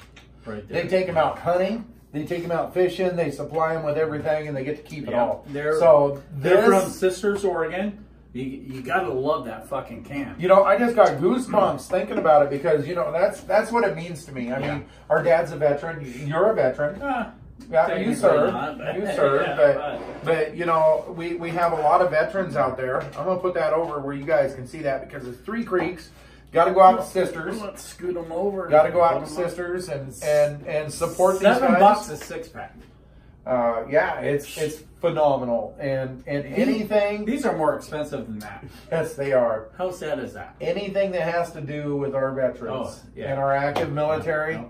Right there. They take them out hunting. They take them out fishing. They supply them with everything, and they get to keep it all. They're from Sisters, Oregon. You gotta love that fucking can. You know, I just got goosebumps thinking about it because, you know, that's what it means to me. I mean, our dad's a veteran. You're a veteran. Yeah, you serve. But you know, we have a lot of veterans out there. I'm gonna put that over where you guys can see that because it's 3 Creeks. Got to go out to Sisters. Let's scoot them over. Got to go out to Sisters and support these guys. $7 a 6-pack. Yeah, it's phenomenal. And anything. These are more expensive than that. Yes, they are. How sad is that? Anything that has to do with our veterans and our active military,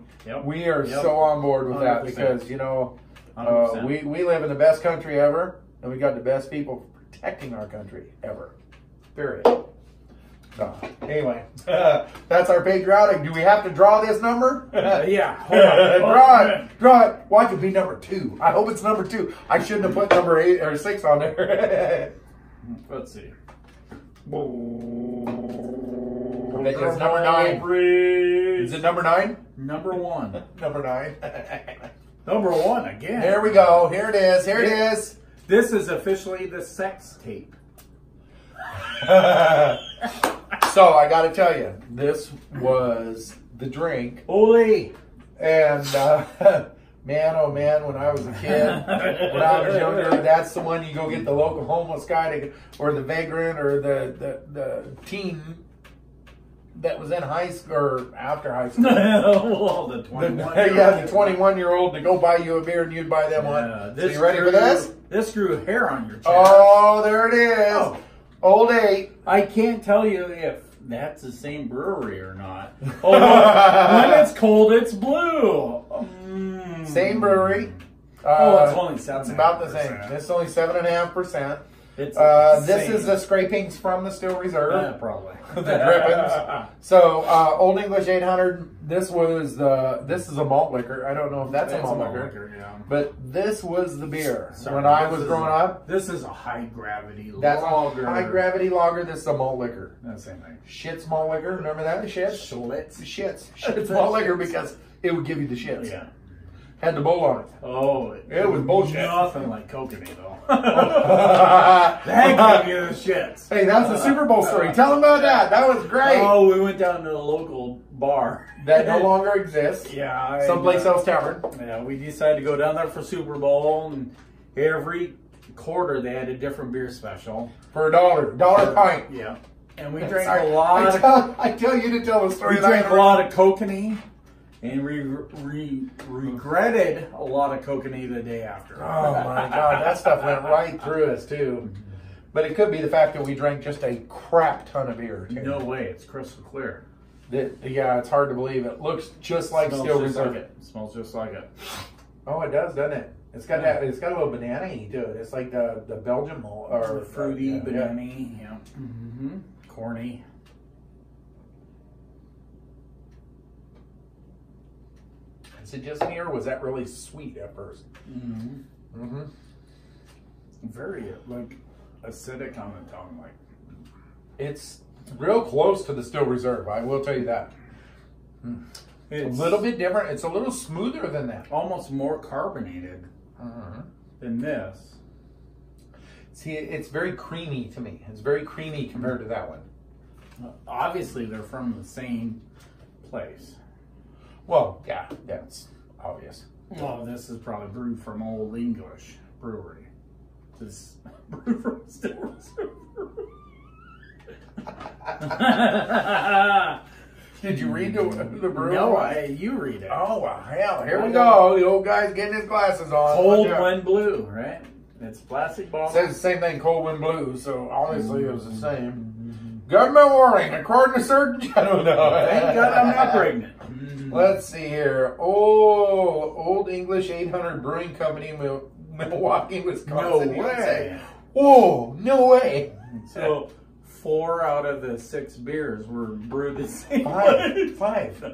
we are so on board with 100%. That because, you know, we live in the best country ever, and we got the best people protecting our country ever. Period. So, anyway, that's our patriotic. Do we have to draw this number? Yeah. Hold on. Draw it. Draw it. Well, it could be number 2. I hope it's number 2. I shouldn't have put number 8 or 6 on there. Let's see. It's number 9. Is it number 9? Number 1. Number 9. Number 1 again. There we go. Here it is. Here it is. This is officially the sex tape. So I got to tell you, this was the drink. Holy. And man, oh man, when I was a kid, when I was younger, that's the one you go get the local homeless guy to, or the vagrant or the teen that was in high school or after high school. Well, the 21. Yeah, the 21-year-old to go buy you a beer and you'd buy them one. So you ready for this? This grew hair on your chest. Oh, there it is. Oh. Old 8. I can't tell you if that's the same brewery or not. Oh, when it's cold, it's blue. Same brewery. It's only 7%. It's about the same. This is only 7.5%. It's this is the scrapings from the Still Reserve. Yeah, probably. The drippings. So Old English 800. This is a malt liquor. I don't know if that's a malt liquor. Yeah. But this was the beer when I was growing up. This is a high gravity lager. That's a high gravity lager. This is a malt liquor. That's the same thing. Shit's malt liquor. Remember that? The shits. Shit's malt liquor because it would give you the shits. Yeah. Had the bowl on it. Oh, it was bullshit. Nothing like kokanee though. That gave you the shits. Hey, that's the Super Bowl story. Tell them about that. That was great. Oh, we went down to a local bar that no longer exists. Yeah, someplace else tavern. Yeah, we decided to go down there for Super Bowl, and every quarter they had a different beer special for $1 pint. Yeah, and we drank a lot. I tell you to tell the story. We drank a lot of kokanee. And we regretted a lot of kokanee the day after. Oh my God, that stuff went right through us too. But it could be the fact that we drank just a crap ton of beer. No way, it's crystal clear. Yeah, it's hard to believe. It looks just like Still Reserve. It smells just like it. Oh, it does, doesn't it? It's got that. It's got a little banana-y to it. It's like the Belgian malt or fruity banana-y. Yeah. Mm-hmm. Corny. Is it just me, or was that really sweet at first? Mm-hmm. Mm-hmm. Very like acidic on the tongue, like it's real close to the Still Reserve. I will tell you that. It's a little bit different. It's a little smoother than that. Almost more carbonated than this. See, it's very creamy to me. It's very creamy compared to that one. Obviously, they're from the same place. Well, yeah, that's obvious. Well, this is probably brewed from Old English Brewery. This brewed from Still Reserve. Did you read the brewery? No, you read it. Oh, well, hell, here we go. The old guy's getting his glasses on. Cold Wind Blue, right? It's plastic bottle. It says the same thing, Cold Wind Blue, so obviously it was the same. Government warning, according to Surgeon General. No. Thank God I'm not pregnant. Let's see here. Oh, Old English 800 Brewing Company, Milwaukee, Wisconsin. No way. Oh, no way. So 4 out of the 6 beers were brewed the same way. 5.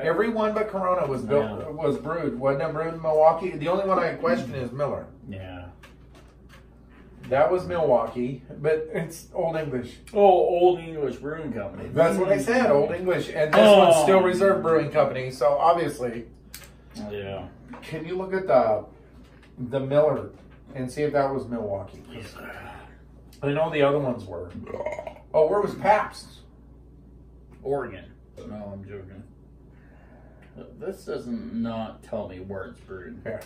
Every one but Corona was brewed. Wasn't it brewed in Milwaukee? The only one I question is Miller. Yeah. That was Milwaukee, but it's Old English. Oh, Old English Brewing Company. That's what I said, Old English. And this one's Still Reserve Brewing Company, so obviously. Yeah. Can you look at the Miller and see if that was Milwaukee? I know the other ones were. Oh, where was Pabst? Oregon. No, I'm joking. This doesn't not tell me where it's brewed. Yeah.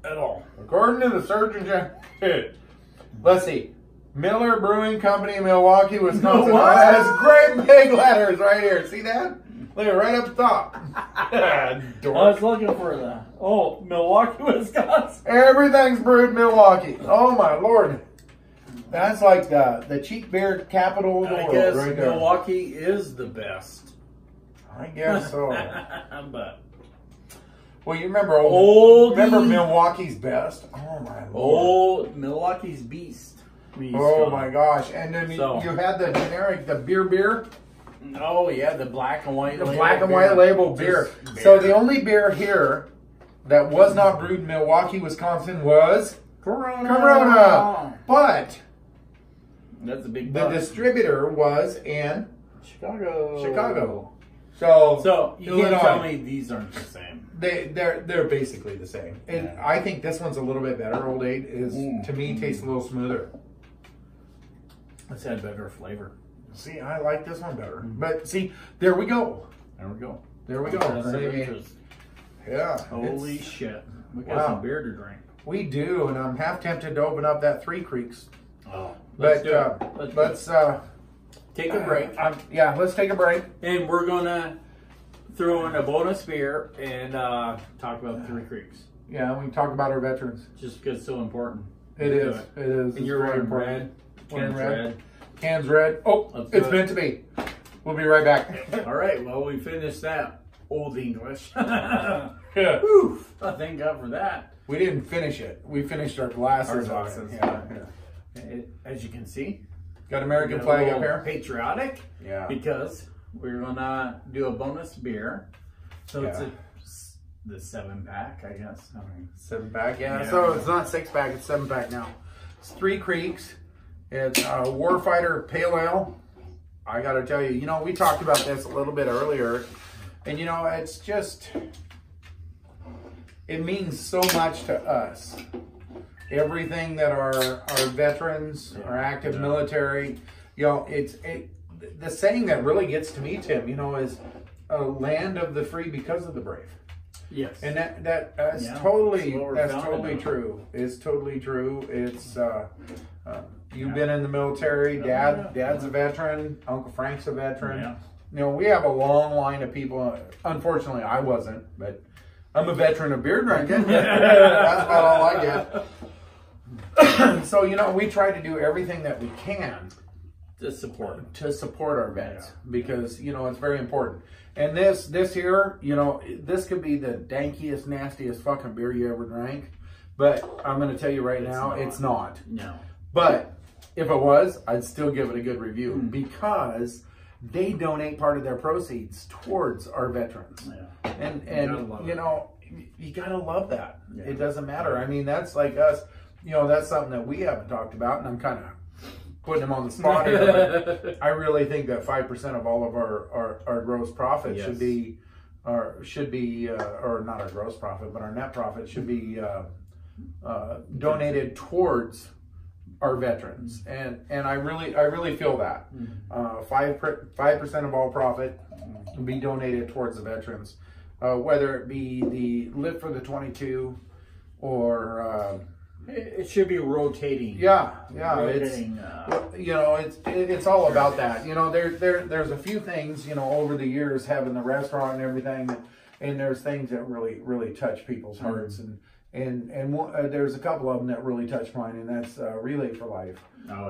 At all. According to the Surgeon General. Let's see. Miller Brewing Company in Milwaukee, Wisconsin. What? That's great big letters right here. See that? Look, right up top. I was looking for the Milwaukee, Wisconsin. Everything's brewed in Milwaukee. Oh my Lord. That's like the cheap beer capital of the world guess right there. Milwaukee is the best. I guess so. But Well, you remember remember Milwaukee's Best? Oh my Lord. Old Milwaukee's Beast. Oh my gosh. And then you had the generic, the beer. Oh yeah, the black and white The black and white label beer. So the only beer here that was not brewed in Milwaukee, Wisconsin was Corona. But that's a big the distributor was in Chicago. So you can't tell me these aren't the same. They're basically the same. And I think this one's a little bit better. Old 8 is to me tastes a little smoother. It's had better flavor. See, I like this one better. But see, there we go. There we go. There we go. Yeah. Holy shit. We got some beer to drink. We do, and I'm half tempted to open up that Three Creeks. Oh, let's take a break. Yeah, let's take a break. And we're gonna throw in a bonus beer and talk about Three Creeks. Yeah, we can talk about our veterans. Just because it's so important. It is. It is. And you're wearing red. Can's red. Can's red. Oh, it's meant to be. We'll be right back. All right. Well, we finished that. Old English. Yeah. Whew. Thank God for that. We didn't finish it. We finished our glasses. Yeah. As you can see, got American flag up here. Patriotic. Yeah. Because we're gonna do a bonus beer. So it's the 7-pack, I guess. 7-pack. Yeah. So it's not 6-pack. It's 7-pack now. It's Three Creeks. It's a Warfighter Pale Ale. I got to tell you, we talked about this a little bit earlier. And, it's just, it means so much to us. Everything that our veterans, our active military, the saying that really gets to me, Tim, is a land of the free because of the brave. Yes. And that's totally true. It's totally true. It's, you've been in the military. Dad's a veteran. Uncle Frank's a veteran. Yeah. We have a long line of people. Unfortunately, I wasn't, but I'm a veteran of beer drinking. That's about all I get. So, we try to do everything that we can to support our vets because, it's very important. And this here, this could be the dankiest, nastiest fucking beer you ever drank. But I'm going to tell you right now, it's not. No. But if it was, I'd still give it a good review because they donate part of their proceeds towards our veterans. Yeah. And you got to love that. Yeah. It doesn't matter. I mean, that's like us. That's something that we haven't talked about, and I'm kind of putting them on the spot here. But I really think that 5% of all of our gross profit should be, or not our gross profit, but our net profit should be donated towards our veterans, and I really feel that 5% of all profit be donated towards the veterans, whether it be the Live for the 22 or. It should be rotating. Yeah. It's all about that. There's a few things, over the years having the restaurant and everything, and there's things that really touch people's hearts, and there's a couple of them that really touch mine, and that's Relay for Life,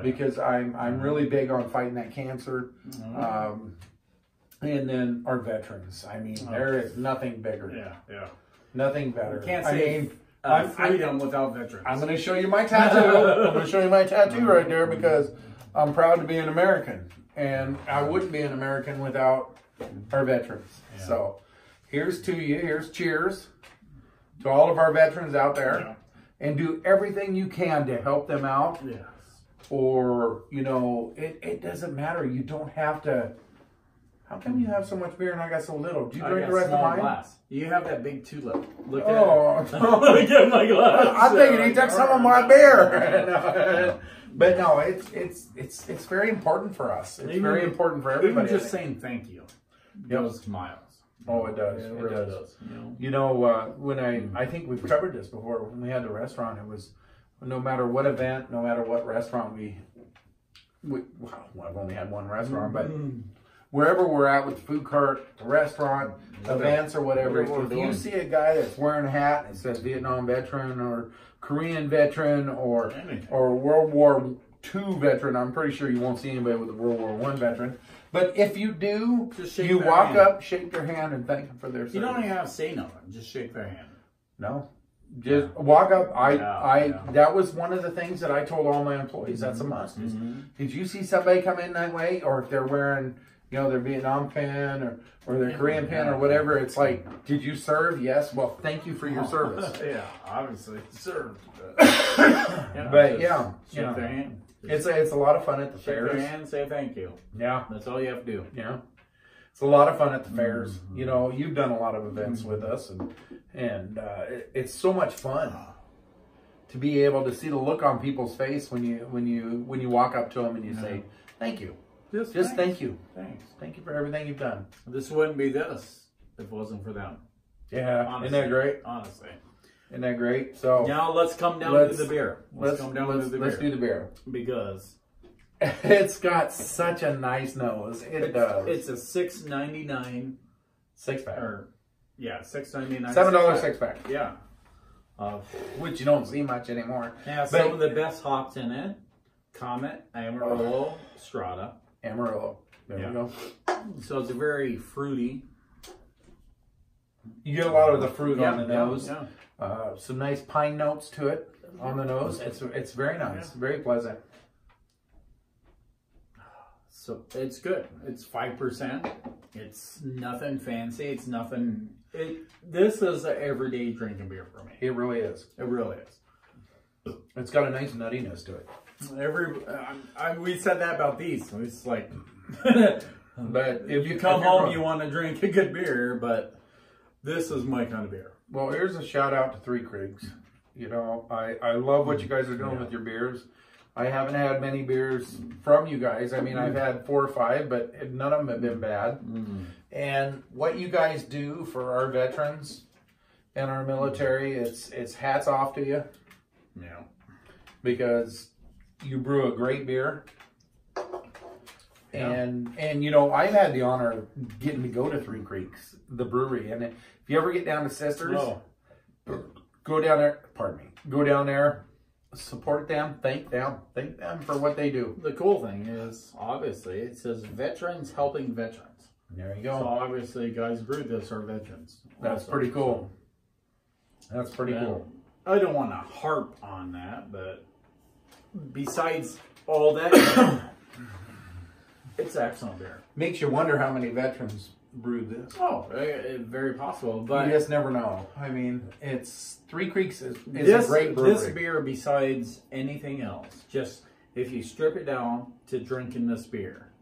because I'm really big on fighting that cancer, and then our veterans. I mean, there is nothing bigger. Yeah. Nothing better. Can't say. Freedom without veterans. I'm going to show you my tattoo. I'm going to show you my tattoo right there because I'm proud to be an American. And I wouldn't be an American without our veterans. Yeah. So here's to you. Here's cheers to all of our veterans out there. Yeah. And do everything you can to help them out. Yes. Or, it doesn't matter. You don't have to. How come you have so much beer and I got so little? Do you drink the rest of mine? Glass. You have that big tulip. Look at it. Look at my glass. I'm thinking he took some of my beer. But no, it's very important for us. It's very important for everybody. Even just saying thank you goes miles. Oh, it does. It really does. When I think we've covered this before. When we had the restaurant, it was no matter what event, no matter what restaurant Well, I've only had one restaurant, but wherever we're at with the food cart, restaurant, events or whatever, if you see a guy that's wearing a hat and says Vietnam veteran or Korean veteran or World War II veteran, I'm pretty sure you won't see anybody with a World War I veteran. But if you do, you walk up, shake their hand, and thank them for their service. You don't even have to say nothing. Just shake their hand. No. Just walk up. That was one of the things that I told all my employees. That's a must. Did you see somebody come in that way, or if they're wearing, you know, their Vietnam pin or their Korean pin or whatever? It's like, did you serve? Yes. Well, thank you for your service. Yeah, obviously served. But yeah, shake their hand. It's a lot of fun at the fairs. Shake their hand, say thank you. Yeah, that's all you have to do. Yeah. It's a lot of fun at the fairs. You know, you've done a lot of events with us, and it's so much fun to be able to see the look on people's face when you walk up to them and you say, "Thank you." Just thank you. Thanks. Thank you for everything you've done. This wouldn't be this if it wasn't for them. Yeah, honestly, isn't that great? Honestly. Isn't that great? So now let's come down to the beer. Let's do the beer. Because it's got such a nice nose. It does. It's a $6.99 6-pack. Yeah, $6.99. $7 6-pack. Yeah. Which you don't see much anymore. Yeah, some of the best hops in it. Comet, Amarillo, Strata. Amarillo. There we go. So it's a very fruity. You get a lot of the fruit on the nose. Yeah. Some nice pine notes to it on the nose. It's very nice. Very pleasant. So it's good. It's 5%. It's nothing fancy. It's nothing. This is an everyday drinking beer for me. It really is. It really is. It's got a nice nuttiness to it. We said that about these. It's like, but if you come home, you want to drink a good beer, but this is my kind of beer. Well, here's a shout out to Three Creeks. You know, I love what you guys are doing with your beers. I haven't had many beers from you guys. I mean, I've had 4 or 5, but none of them have been bad. And what you guys do for our veterans and our military, it's hats off to you. Yeah. Because you brew a great beer. And you know, I've had the honor of getting to go to Three Creeks, the brewery. And if you ever get down to Sisters, go down there, go down there, support them, thank them for what they do. The cool thing is, obviously, it says veterans helping veterans. There you go. So obviously, guys brewed this are veterans. That's pretty cool. That's pretty cool. I don't want to harp on that, but besides all that, it's excellent beer. Makes you wonder how many veterans brewed this. Oh, very possible, but you just never know. I mean, it's Three Creeks is a great brewery. This beer, besides anything else, just if you strip it down to drinking this beer,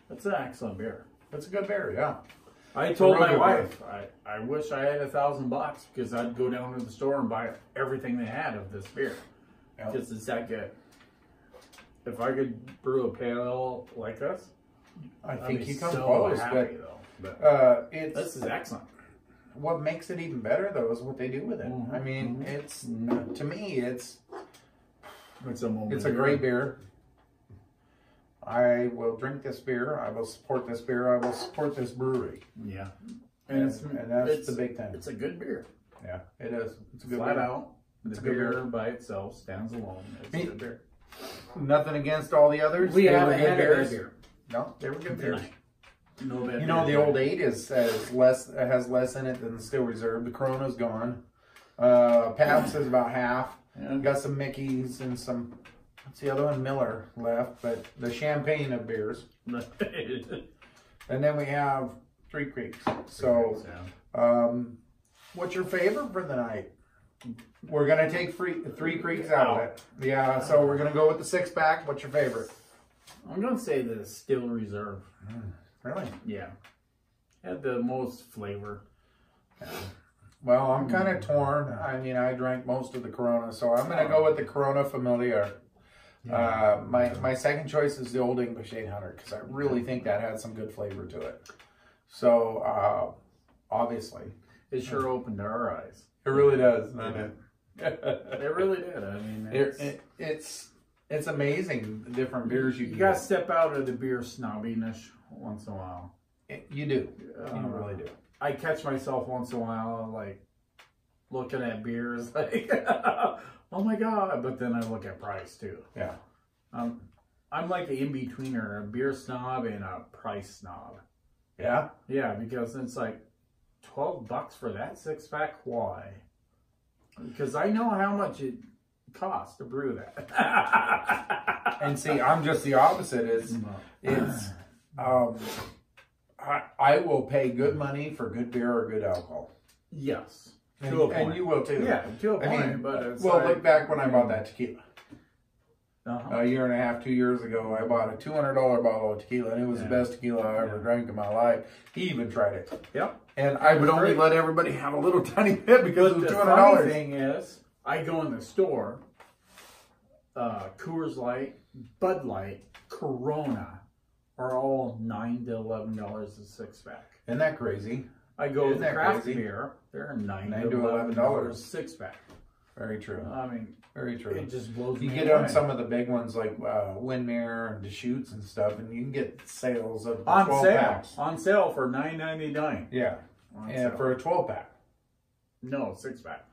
it's an excellent beer. It's a good beer, yeah. I told my wife, I wish I had $1,000 because I'd go down to the store and buy everything they had of this beer. Because it's that good. If I could brew a pale ale like this, I think you come so close. Happy, but this is excellent. What makes it even better, though, is what they do with it. I mean, it's to me, it's a great beer. I will drink this beer. I will support this beer. I will support this brewery. Yeah, and that's the big thing. It's a good beer. Yeah, it is. It's a good flat beer. Out. The beer by itself stands alone. It's a good beer. Nothing against all the others. We haven't had a bad beer. No, they were good beers. No bad. You know, the old 8 has less in it than the Still Reserve. The Corona's gone. Pabst is about half. Yeah. Got some Mickey's and some. What's the other one? Miller left, but the champagne of beers. And then we have Three Creeks. So, what's your favorite for the night? We're gonna take Three Creeks out of it. Yeah, so we're gonna go with the 6-pack. What's your favorite? I'm gonna say the Still Reserve. Really? Yeah. Had the most flavor. Yeah. Well, I'm kind of torn. I mean, I drank most of the Corona, so I'm gonna go with the Corona Familiar. Yeah. My second choice is the Old English 800 because I really think that had some good flavor to it. So, obviously, it sure opened our eyes. It really does, doesn't it? It really did. I mean, it's amazing the different beers you You can gotta get. step out of the beer snobbiness once in a while. You do. You really do. I catch myself once in a while, like, looking at beers, like, oh my God. But then I look at price, too. Yeah. I'm like an in-betweener, a beer snob and a price snob. Yeah? Yeah, because it's like $12 for that 6-pack. Why? Because I know how much it costs to brew that. And see, I'm just the opposite. I will pay good money for good beer or good alcohol. Yes. And, To a point. and you will too. Yeah, to a point. I mean, but it's well, like, look back when I bought that tequila. Uh-huh. A year and a half, 2 years ago, I bought a $200 bottle of tequila, and it was the best tequila I ever drank in my life. He even tried it. Yep. And I would only let everybody have a little tiny bit because it was The $200. funny thing is, I go in the store, Coors Light, Bud Light, Corona are all $9 to $11 a 6-pack. Isn't that crazy? I go with that craft crazy? beer, they're $9 $9 to to $11 $11. a 6-pack. Very true. I mean, Very true. it just blows You me get away. on some of the big ones like Windmere and Deschutes and stuff, and you can get sales of the on 12 sale, packs. on sale for $9.99. Yeah, and for a 12 pack. No, 6-pack.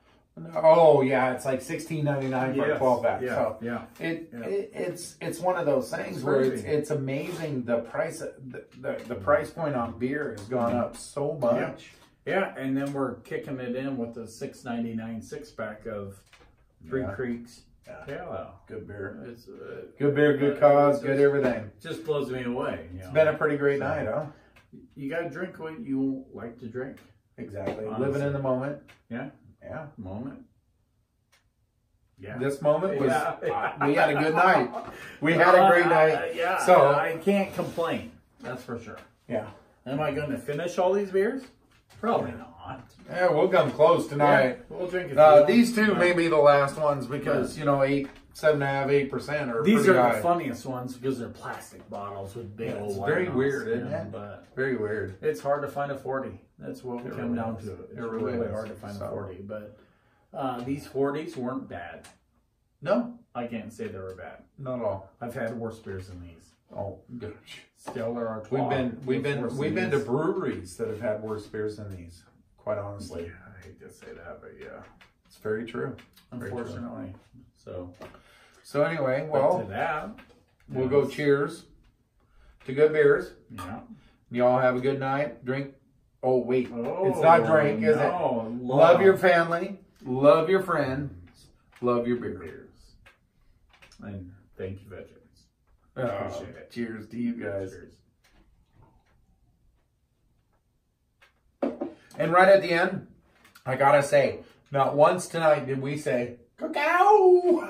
Oh yeah, it's like $16.99 for a Yes. 12 pack. Yeah, So yeah. it's one of those things where it's amazing the price the price point on beer has gone up so much. Yeah, and then we're kicking it in with the $6.99 6-pack of Three Creeks. Yeah, Good beer. It's Good beer, good cause, good everything. just blows me away. You know? It's been a pretty great night, huh? You gotta drink what you like to drink. Exactly. Honestly. Living in the moment. Yeah, Yeah. moment. Yeah, This moment was, Yeah. we had a good night. We had a great night. Yeah, So, I can't complain. That's for sure. yeah. Am I going to finish all these beers? Probably not. Yeah, we'll come close tonight. Yeah, we'll drink it. These two may be the last ones because, you know, 7.5%, 8% are These pretty are high. the funniest ones because they're plastic bottles with big old It's white very nose, weird, you isn't know, it? But Very weird. it's hard to find a 40. That's what we It come really down is. to. It's It really really is. hard to find a So. 40. But these 40s weren't bad. No, I can't say they were bad. not at all. I've had worse beers than these. Oh, gosh. Stellar Artois. We've been was worse to than these. breweries that have had worse beers than these. Quite honestly, Yeah, I hate to say that, but yeah, it's very true. Very true. unfortunately. So anyway, but well, to that, we'll go cheers to good beers. yeah. Y'all have a good night. Drink. Oh wait, Oh, it's not drink, is it? no, Love your family. Love your friends. Love your beers. And thank you, veterans. Oh, Appreciate it. cheers to you guys. Cheers. And right at the end, I gotta say, not once tonight did we say cacao.